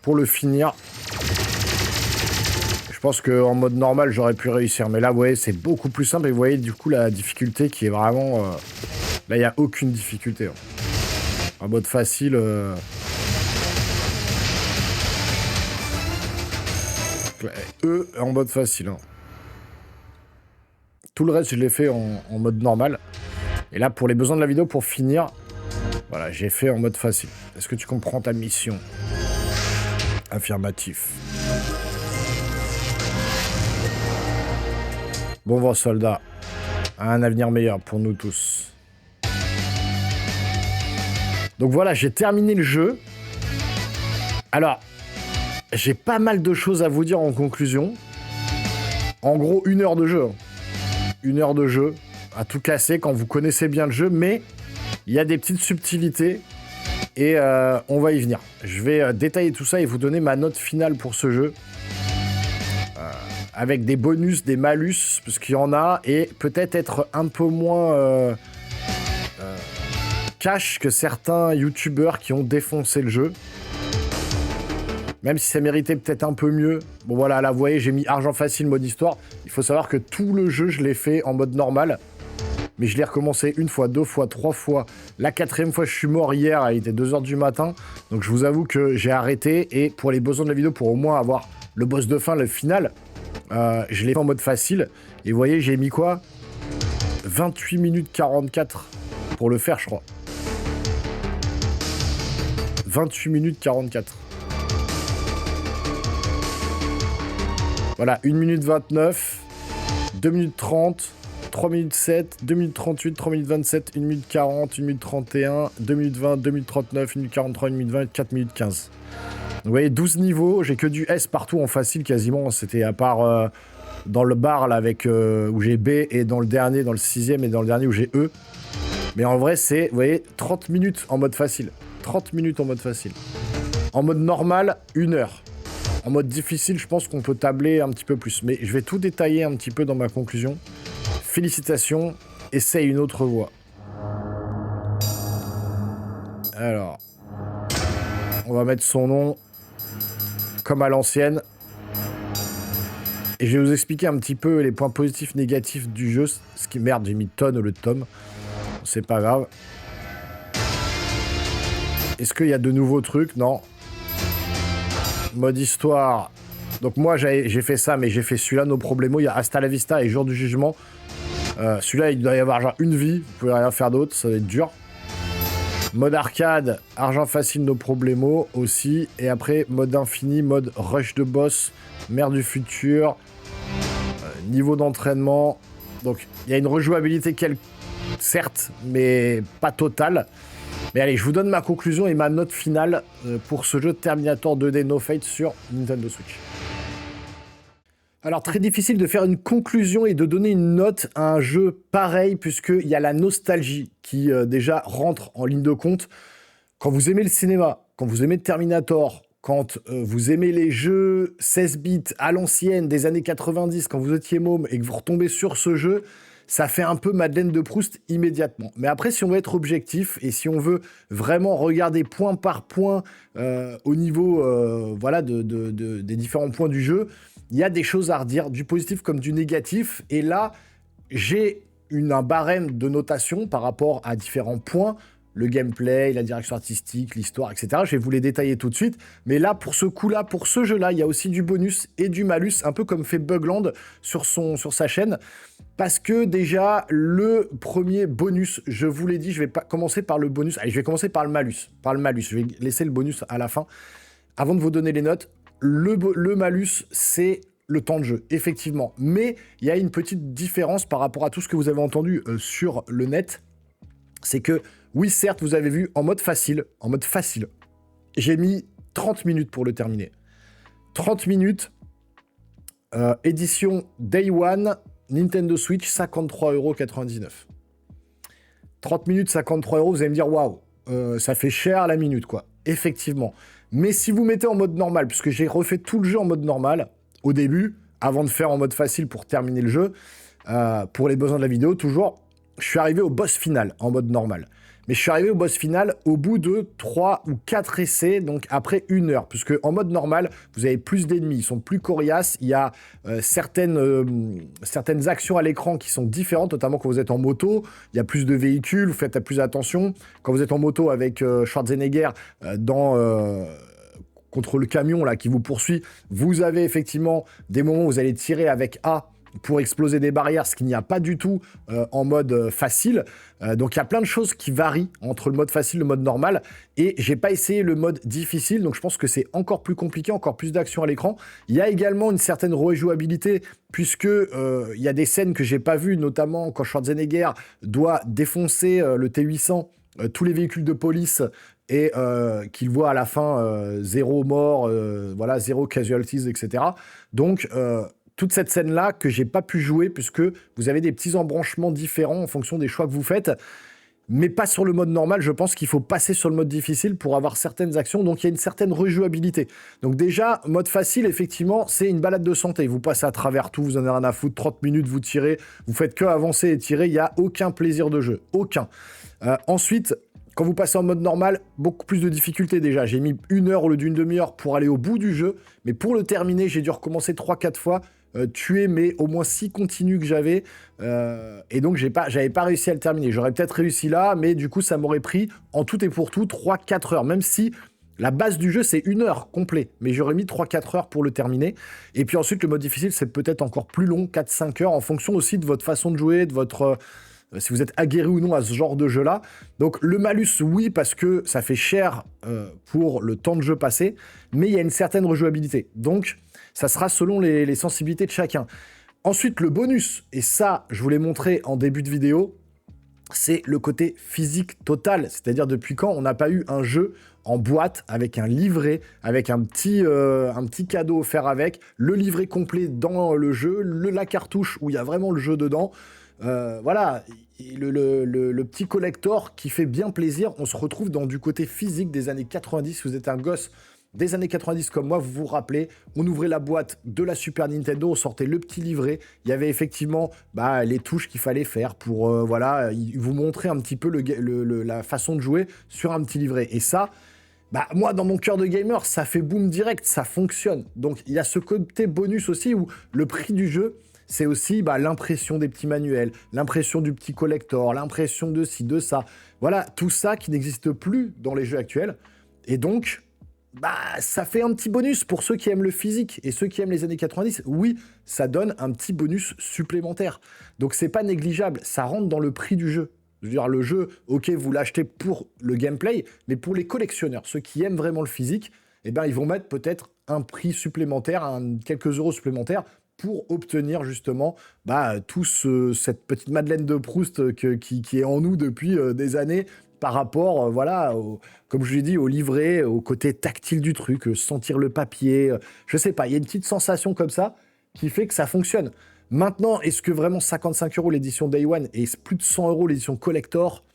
pour le finir. Je pense qu'en mode normal, j'aurais pu réussir. Mais là, vous voyez, c'est beaucoup plus simple. Et vous voyez, du coup, la difficulté qui est vraiment... Là, il n'y a aucune difficulté. Hein. En mode facile... en mode facile. Hein. Tout le reste, je l'ai fait en mode normal. Et là, pour les besoins de la vidéo, pour finir, voilà, j'ai fait en mode facile. Est-ce que tu comprends ta mission? Affirmatif. Bon vent, soldat. Un avenir meilleur pour nous tous. Donc voilà, j'ai terminé le jeu. Alors, j'ai pas mal de choses à vous dire en conclusion. En gros, 1 heure de jeu. 1 heure de jeu à tout casser quand vous connaissez bien le jeu, mais il y a des petites subtilités et on va y venir. Je vais détailler tout ça et vous donner ma note finale pour ce jeu. Avec des bonus, des malus, parce qu'il y en a, et peut-être être un peu moins cash que certains youtubeurs qui ont défoncé le jeu. Même si ça méritait peut-être un peu mieux. Bon voilà, là vous voyez, j'ai mis argent facile, mode histoire. Il faut savoir que tout le jeu, je l'ai fait en mode normal. Mais je l'ai recommencé 1 fois, 2 fois, 3 fois. La 4e fois, je suis mort hier, il était 2h du matin. Donc je vous avoue que j'ai arrêté. Et pour les besoins de la vidéo, pour au moins avoir le boss de fin, le final, je l'ai fait en mode facile. Et vous voyez, j'ai mis quoi? 28 minutes 44 pour le faire, je crois. 28 minutes 44. Voilà, 1 minute 29, 2 minutes 30, 3 minutes 7, 2 minutes 38, 3 minutes 27, 1 minute 40, 1 minute 31, 2 minutes 20, 2 minutes 39, 1 minute 43, 1 minute 20, 4 minutes 15. Vous voyez, 12 niveaux, j'ai que du S partout en facile quasiment. C'était à part dans le bar là, avec, où j'ai B et dans le dernier, dans le 6e et dans le dernier où j'ai E. Mais en vrai, c'est, vous voyez, 30 minutes en mode facile. 30 minutes en mode facile. En mode normal, 1 heure. En mode difficile, je pense qu'on peut tabler un petit peu plus. Mais je vais tout détailler un petit peu dans ma conclusion. Félicitations, essaye une autre voie. Alors, on va mettre son nom comme à l'ancienne. Et je vais vous expliquer un petit peu les points positifs, négatifs du jeu. Ce qui merde, j'ai mis tonne au lieu de tome. C'est pas grave. Est-ce qu'il y a de nouveaux trucs? Non. Mode histoire. Donc moi j'ai fait ça, mais j'ai fait celui-là, No Problemo. Il y a Hasta la Vista et Jour du Jugement. Celui-là, il doit y avoir genre une vie. Vous pouvez rien faire d'autre, ça va être dur. Mode arcade, argent facile, No Problemo aussi. Et après, mode infini, mode rush de boss, mer du futur, niveau d'entraînement. Donc il y a une rejouabilité certes, mais pas totale. Mais allez, je vous donne ma conclusion et ma note finale pour ce jeu Terminator 2D No Fate sur Nintendo Switch. Alors, très difficile de faire une conclusion et de donner une note à un jeu pareil, puisqu'il y a la nostalgie qui déjà rentre en ligne de compte. Quand vous aimez le cinéma, quand vous aimez Terminator, quand vous aimez les jeux 16 bits à l'ancienne des années 90, quand vous étiez môme et que vous retombez sur ce jeu, ça fait un peu Madeleine de Proust immédiatement. Mais après, si on veut être objectif et si on veut vraiment regarder point par point au niveau voilà, des différents points du jeu, il y a des choses à redire, du positif comme du négatif. Et là, j'ai un barème de notation par rapport à différents points. Le gameplay, la direction artistique, l'histoire, etc. Je vais vous les détailler tout de suite. Mais là, pour ce coup-là, pour ce jeu-là, il y a aussi du bonus et du malus, un peu comme fait Bugland sur sa chaîne. Parce que déjà, le premier bonus, je vous l'ai dit, je vais pas commencer par le bonus. Allez, je vais commencer par le malus. Je vais laisser le bonus à la fin. Avant de vous donner les notes, le malus, c'est le temps de jeu, effectivement. Mais il y a une petite différence par rapport à tout ce que vous avez entendu sur le net. C'est que, oui, certes, vous avez vu en mode facile, j'ai mis 30 minutes pour le terminer. 30 minutes, édition Day One, Nintendo Switch, 53,99 €. 30 minutes, 53 €, vous allez me dire, waouh, ça fait cher la minute, quoi. Effectivement. Mais si vous mettez en mode normal, puisque j'ai refait tout le jeu en mode normal, au début, avant de faire en mode facile pour terminer le jeu, pour les besoins de la vidéo, toujours, je suis arrivé au boss final en mode normal. Mais je suis arrivé au boss final au bout de 3 ou 4 essais, donc après 1 heure. Puisque en mode normal, vous avez plus d'ennemis, ils sont plus coriaces. Il y a certaines actions à l'écran qui sont différentes, notamment quand vous êtes en moto. Il y a plus de véhicules, vous faites plus attention. Quand vous êtes en moto avec Schwarzenegger contre le camion là, qui vous poursuit, vous avez effectivement des moments où vous allez tirer avec A pour exploser des barrières, ce qu'il n'y a pas du tout en mode facile. Donc il y a plein de choses qui varient entre le mode facile et le mode normal. Et j'ai pas essayé le mode difficile, donc je pense que c'est encore plus compliqué, encore plus d'action à l'écran. Il y a également une certaine rejouabilité, puisque il y a des scènes que j'ai pas vues, notamment quand Schwarzenegger doit défoncer le T-800, tous les véhicules de police, et qu'il voit à la fin 0 mort, voilà, 0 casualties, etc. Donc toute cette scène-là que j'ai pas pu jouer, puisque vous avez des petits embranchements différents en fonction des choix que vous faites, mais pas sur le mode normal. Je pense qu'il faut passer sur le mode difficile pour avoir certaines actions, donc il y a une certaine rejouabilité. Donc déjà, mode facile, effectivement, c'est une balade de santé. Vous passez à travers tout, vous en avez rien à foutre, 30 minutes, vous tirez, vous faites que avancer et tirer, il n'y a aucun plaisir de jeu, aucun. Ensuite, quand vous passez en mode normal, beaucoup plus de difficultés déjà. J'ai mis 1 heure au lieu d'une demi-heure pour aller au bout du jeu, mais pour le terminer, j'ai dû recommencer 3-4 fois, tuer mais au moins 6 continues que j'avais, et donc j'avais pas réussi à le terminer. J'aurais peut-être réussi là, mais du coup ça m'aurait pris en tout et pour tout 3-4 heures, même si la base du jeu c'est 1 heure complet, mais j'aurais mis 3-4 heures pour le terminer. Et puis ensuite le mode difficile c'est peut-être encore plus long, 4-5 heures, en fonction aussi de votre façon de jouer, de votre... si vous êtes aguerri ou non à ce genre de jeu-là. Donc le malus, oui, parce que ça fait cher pour le temps de jeu passé, mais il y a une certaine rejouabilité. Donc ça sera selon les sensibilités de chacun. Ensuite, le bonus, et ça, je vous l'ai montré en début de vidéo, c'est le côté physique total. C'est-à-dire depuis quand on n'a pas eu un jeu en boîte avec un livret, avec un petit cadeau offert avec, le livret complet dans le jeu, la cartouche où il y a vraiment le jeu dedans. Voilà, le petit collector qui fait bien plaisir. On se retrouve dans du côté physique des années 90. Si vous êtes un gosse des années 90 comme moi, vous vous rappelez, on ouvrait la boîte de la Super Nintendo, on sortait le petit livret, il y avait effectivement les touches qu'il fallait faire pour voilà, vous montrer un petit peu la façon de jouer sur un petit livret. Et ça, moi, dans mon cœur de gamer, ça fait boom direct, ça fonctionne. Donc il y a ce côté bonus aussi où le prix du jeu, c'est aussi l'impression des petits manuels, l'impression du petit collector, l'impression de ci, de ça. Voilà, tout ça qui n'existe plus dans les jeux actuels. Et donc, ça fait un petit bonus pour ceux qui aiment le physique. Et ceux qui aiment les années 90, oui, ça donne un petit bonus supplémentaire. Donc c'est pas négligeable, ça rentre dans le prix du jeu. Je veux dire, le jeu, ok, vous l'achetez pour le gameplay, mais pour les collectionneurs, ceux qui aiment vraiment le physique, ils vont mettre peut-être un prix supplémentaire, quelques euros supplémentaires, pour obtenir justement cette petite Madeleine de Proust qui est en nous depuis des années, par rapport, comme je l'ai dit, au livret, au côté tactile du truc, sentir le papier, je sais pas, il y a une petite sensation comme ça qui fait que ça fonctionne. Maintenant, est-ce que vraiment 55 € l'édition Day One et plus de 100 € l'édition Collector,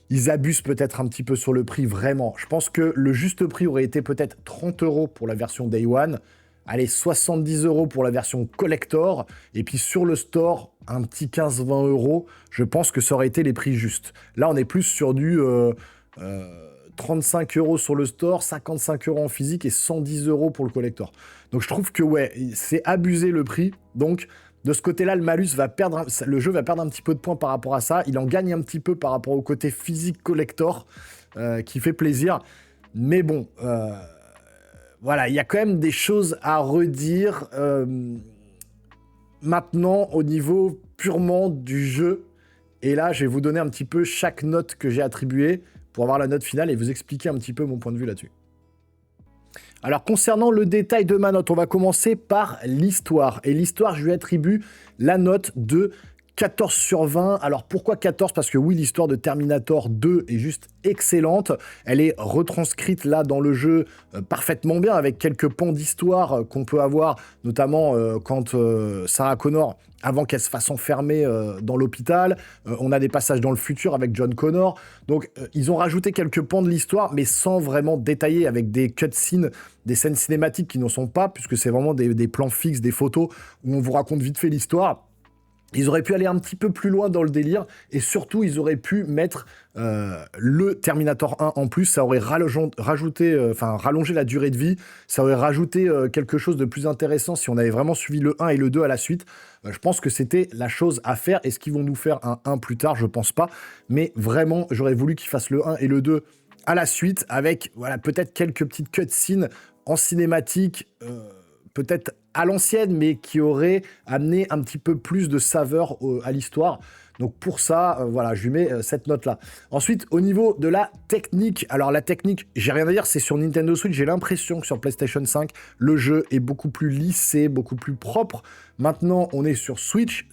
ils abusent peut-être un petit peu sur le prix, vraiment. Je pense que le juste prix aurait été peut-être 30 € pour la version Day One, allez, 70 € pour la version Collector, et puis sur le store, un petit 15-20 €, je pense que ça aurait été les prix justes. Là, on est plus sur du 35 € sur le store, 55 € en physique et 110 € pour le Collector. Donc je trouve que c'est abusé le prix. Donc de ce côté-là, le malus le jeu va perdre un petit peu de points par rapport à ça. Il en gagne un petit peu par rapport au côté physique Collector, qui fait plaisir. Mais bon... voilà, il y a quand même des choses à redire maintenant au niveau purement du jeu. Et là, je vais vous donner un petit peu chaque note que j'ai attribuée pour avoir la note finale et vous expliquer un petit peu mon point de vue là-dessus. Alors, concernant le détail de ma note, on va commencer par l'histoire. Et l'histoire, je lui attribue la note de 14 sur 20. Alors pourquoi 14 ? Parce que oui, l'histoire de Terminator 2 est juste excellente. Elle est retranscrite là dans le jeu parfaitement bien, avec quelques pans d'histoire qu'on peut avoir, notamment quand Sarah Connor, avant qu'elle se fasse enfermer dans l'hôpital, on a des passages dans le futur avec John Connor. Donc ils ont rajouté quelques pans de l'histoire, mais sans vraiment détailler, avec des cutscenes, des scènes cinématiques qui n'en sont pas, puisque c'est vraiment des plans fixes, des photos où on vous raconte vite fait l'histoire. Ils auraient pu aller un petit peu plus loin dans le délire, et surtout, ils auraient pu mettre le Terminator 1 en plus. Ça aurait rallongé la durée de vie, ça aurait rajouté quelque chose de plus intéressant si on avait vraiment suivi le 1 et le 2 à la suite. Je pense que c'était la chose à faire. Est-ce qu'ils vont nous faire un 1 plus tard ? Je pense pas. Mais vraiment, j'aurais voulu qu'ils fassent le 1 et le 2 à la suite, avec voilà, peut-être quelques petites cutscenes en cinématique, peut-être à l'ancienne, mais qui aurait amené un petit peu plus de saveur à l'histoire. Donc pour ça, voilà, je lui mets cette note-là. Ensuite, au niveau de la technique, alors la technique, j'ai rien à dire, c'est sur Nintendo Switch, j'ai l'impression que sur PlayStation 5, le jeu est beaucoup plus lissé, beaucoup plus propre. Maintenant, on est sur Switch,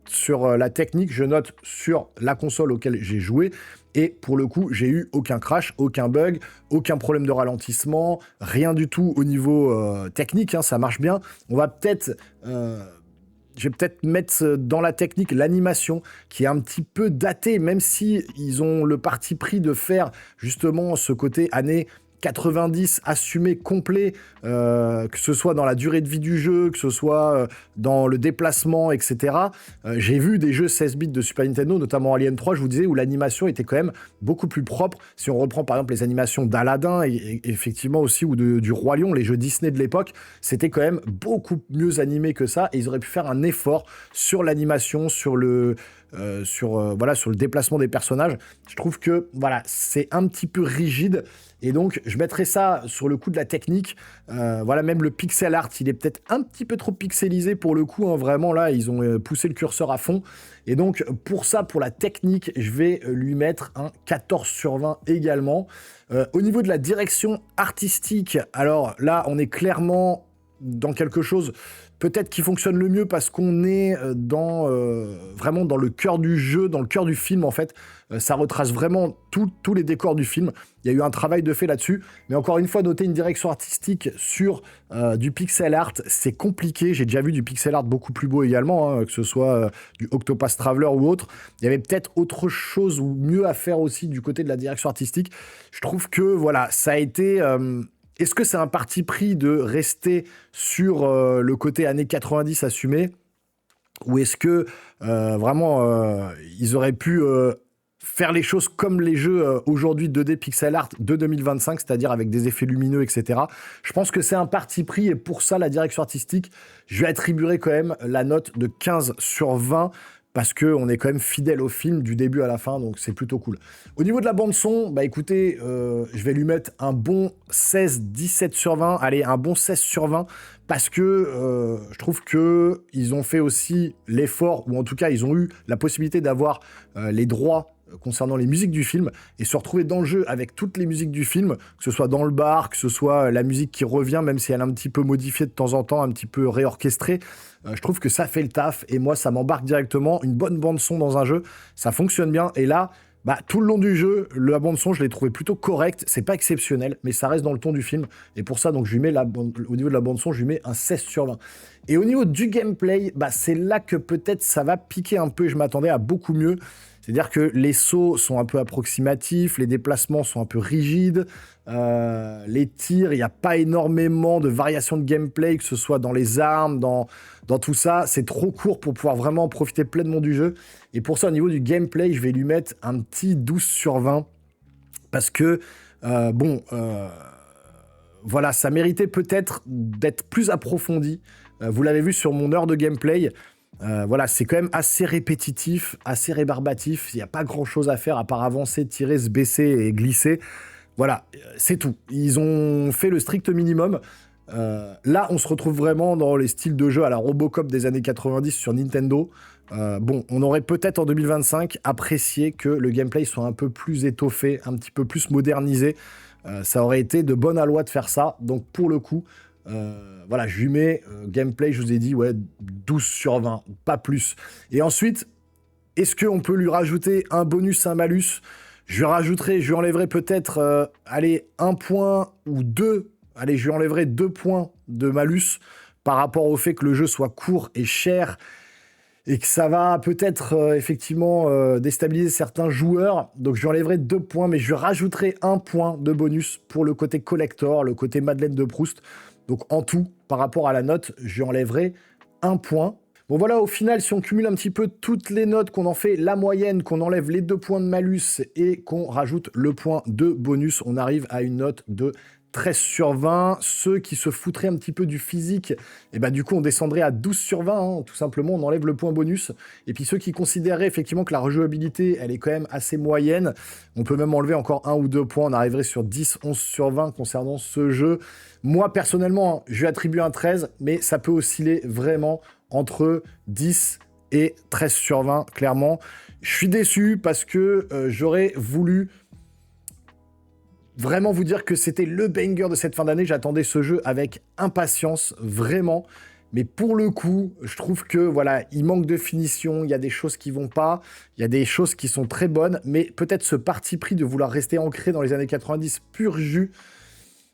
sur la technique, je note sur la console auquel j'ai joué. Et pour le coup, j'ai eu aucun crash, aucun bug, aucun problème de ralentissement, rien du tout au niveau technique, hein, ça marche bien. On va peut-être... je vais peut-être mettre dans la technique l'animation, qui est un petit peu datée, même si ils ont le parti pris de faire justement ce côté années 90 assumé complet, que ce soit dans la durée de vie du jeu, que ce soit dans le déplacement, etc. J'ai vu des jeux 16 bits de Super Nintendo, notamment Alien 3, je vous disais, où l'animation était quand même beaucoup plus propre. Si on reprend par exemple les animations d'Aladin, et effectivement aussi, ou du Roi Lion, les jeux Disney de l'époque, c'était quand même beaucoup mieux animé que ça, et ils auraient pu faire un effort sur l'animation, sur le déplacement des personnages. Je trouve que voilà, c'est un petit peu rigide, et donc je mettrais ça sur le coup de la technique. Voilà, même le pixel art, il est peut-être un petit peu trop pixelisé pour le coup, hein. Vraiment là, ils ont poussé le curseur à fond, et donc pour ça, pour la technique, je vais lui mettre un 14 sur 20 également. Au niveau de la direction artistique, alors là, on est clairement dans quelque chose peut-être qui fonctionne le mieux, parce qu'on est vraiment dans le cœur du jeu, dans le cœur du film en fait. Ça retrace vraiment tous les décors du film. Il y a eu un travail de fait là-dessus, mais encore une fois, noter une direction artistique sur du pixel art, c'est compliqué. J'ai déjà vu du pixel art beaucoup plus beau également, hein, que ce soit du Octopath Traveler ou autre. Il y avait peut-être autre chose ou mieux à faire aussi du côté de la direction artistique. Je trouve que voilà, ça a été... Est-ce que c'est un parti pris de rester sur le côté années 90 assumé, ou est-ce que vraiment ils auraient pu faire les choses comme les jeux aujourd'hui 2D pixel art de 2025, c'est-à-dire avec des effets lumineux, etc. Je pense que c'est un parti pris, et pour ça, la direction artistique, je lui attribuerai quand même la note de 15 sur 20, parce qu'on est quand même fidèle au film du début à la fin, donc c'est plutôt cool. Au niveau de la bande-son, bah écoutez, je vais lui mettre un bon 16-17 sur 20, allez, un bon 16 sur 20, parce que je trouve qu'ils ont fait aussi l'effort, ou en tout cas, ils ont eu la possibilité d'avoir les droits concernant les musiques du film, et se retrouver dans le jeu avec toutes les musiques du film, que ce soit dans le bar, que ce soit la musique qui revient, même si elle est un petit peu modifiée de temps en temps, un petit peu réorchestrée. Je trouve que ça fait le taf, et moi ça m'embarque directement. Une bonne bande son dans un jeu, ça fonctionne bien, et là, bah, tout le long du jeu, la bande son, je l'ai trouvé plutôt correcte. C'est pas exceptionnel, mais ça reste dans le ton du film, et pour ça, donc je lui mets au niveau de la bande son, je lui mets un 16 sur 20. Et au niveau du gameplay, bah, c'est là que peut-être ça va piquer un peu, je m'attendais à beaucoup mieux. C'est-à-dire que les sauts sont un peu approximatifs, les déplacements sont un peu rigides, les tirs, il n'y a pas énormément de variations de gameplay, que ce soit dans les armes, dans tout ça. C'est trop court pour pouvoir vraiment profiter pleinement du jeu. Et pour ça, au niveau du gameplay, je vais lui mettre un petit 12 sur 20. Parce que, voilà, ça méritait peut-être d'être plus approfondi. Vous l'avez vu sur mon heure de gameplay. Voilà, c'est quand même assez répétitif, assez rébarbatif. Il n'y a pas grand-chose à faire à part avancer, tirer, se baisser et glisser. Voilà, c'est tout. Ils ont fait le strict minimum. Là, on se retrouve vraiment dans les styles de jeu à la Robocop des années 90 sur Nintendo. On aurait peut-être en 2025 apprécié que le gameplay soit un peu plus étoffé, un petit peu plus modernisé. Ça aurait été de bonne aloi de faire ça. Donc pour le coup... voilà, je lui mets gameplay, je vous ai dit, ouais, 12 sur 20, pas plus. Et ensuite, Est-ce qu'on peut lui rajouter un bonus, un malus? Je lui enlèverai peut-être, allez, 1 point ou 2. Allez, je lui enlèverai 2 points de malus par rapport au fait que le jeu soit court et cher et que ça va peut-être effectivement déstabiliser certains joueurs. Donc je lui enlèverai 2 points, mais je lui rajouterai 1 point de bonus pour le côté collector, le côté Madeleine de Proust. Donc en tout, par rapport à la note, je lui enlèverai 1 point. Bon voilà, au final, si on cumule un petit peu toutes les notes, qu'on en fait la moyenne, qu'on enlève les 2 points de malus et qu'on rajoute le point de bonus, on arrive à une note de 13 sur 20. Ceux qui se foutraient un petit peu du physique, et bah du coup on descendrait à 12 sur 20, hein. Tout simplement on enlève le point bonus. Et puis ceux qui considéraient effectivement que la rejouabilité elle est quand même assez moyenne, on peut même enlever encore 1 ou 2 points, on arriverait sur 10, 11 sur 20 concernant ce jeu. Moi personnellement, je lui attribue un 13, mais ça peut osciller vraiment entre 10 et 13 sur 20, clairement. Je suis déçu parce que j'aurais voulu vraiment vous dire que c'était le banger de cette fin d'année. J'attendais ce jeu avec impatience, vraiment. Mais pour le coup, je trouve que voilà, il manque de finition, il y a des choses qui vont pas, il y a des choses qui sont très bonnes, mais peut-être ce parti pris de vouloir rester ancré dans les années 90 pur jus,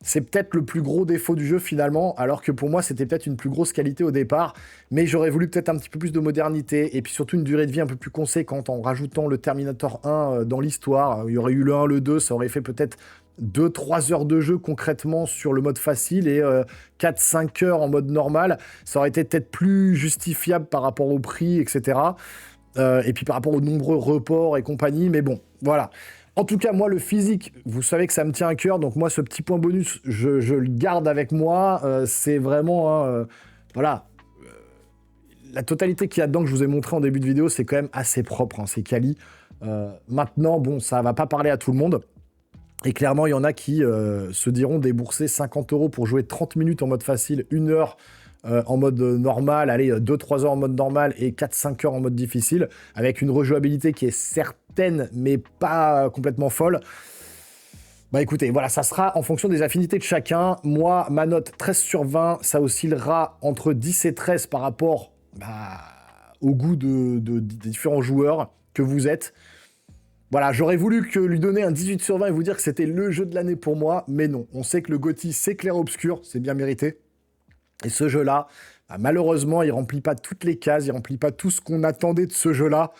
c'est peut-être le plus gros défaut du jeu finalement, alors que pour moi c'était peut-être une plus grosse qualité au départ, mais j'aurais voulu peut-être un petit peu plus de modernité, et puis surtout une durée de vie un peu plus conséquente en rajoutant le Terminator 1 dans l'histoire. Il y aurait eu le 1, le 2, ça aurait fait peut-être 2-3 heures de jeu concrètement sur le mode facile et 4-5 heures en mode normal. Ça aurait été peut-être plus justifiable par rapport au prix, etc. Et puis par rapport aux nombreux reports et compagnie, mais bon, voilà. En tout cas, moi, le physique, vous savez que ça me tient à cœur, donc moi, ce petit point bonus, je le garde avec moi. C'est vraiment, voilà, la totalité qu'il y a dedans que je vous ai montré en début de vidéo, c'est quand même assez propre, hein, c'est quali. Maintenant, bon, ça va pas parler à tout le monde. Et clairement, il y en a qui se diront débourser 50 € pour jouer 30 minutes en mode facile, 1 heure en mode normal, allez, 2-3 heures en mode normal et 4-5 heures en mode difficile, avec une rejouabilité qui est certaine, mais pas complètement folle. Bah écoutez, voilà, ça sera en fonction des affinités de chacun. Moi, ma note 13 sur 20, ça oscillera entre 10 et 13 par rapport au goût des différents joueurs que vous êtes. Voilà, j'aurais voulu lui donner un 18 sur 20 et vous dire que c'était le jeu de l'année pour moi, mais non. On sait que le GOTY, c'est clair-obscur, c'est bien mérité. Et ce jeu-là, malheureusement, il remplit pas toutes les cases, il remplit pas tout ce qu'on attendait de ce jeu-là.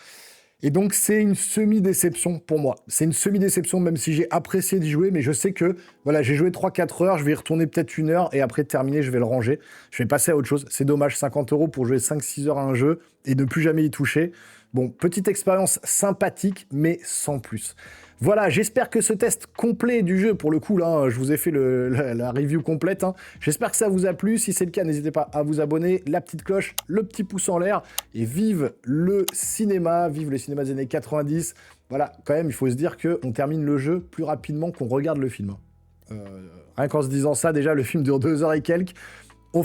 Et donc, c'est une semi-déception pour moi. C'est une semi-déception, même si j'ai apprécié d'y jouer, mais je sais que, voilà, j'ai joué 3-4 heures, je vais y retourner peut-être 1 heure, et après terminer, je vais le ranger. Je vais passer à autre chose. C'est dommage, 50 € pour jouer 5-6 heures à un jeu, et ne plus jamais y toucher. Bon, petite expérience sympathique, mais sans plus. Voilà, j'espère que ce test complet du jeu, pour le coup, là, je vous ai fait la review complète, hein. J'espère que ça vous a plu. Si c'est le cas, n'hésitez pas à vous abonner, la petite cloche, le petit pouce en l'air, et vive le cinéma des années 90. Voilà, quand même, il faut se dire qu'on termine le jeu plus rapidement qu'on regarde le film. Rien qu'en se disant ça, déjà, le film dure 2 heures et quelques. On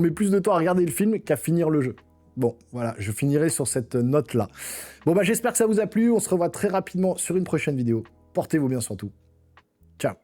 met plus de temps à regarder le film qu'à finir le jeu. Bon, voilà, je finirai sur cette note-là. Bon, bah, j'espère que ça vous a plu. On se revoit très rapidement sur une prochaine vidéo. Portez-vous bien surtout. Ciao.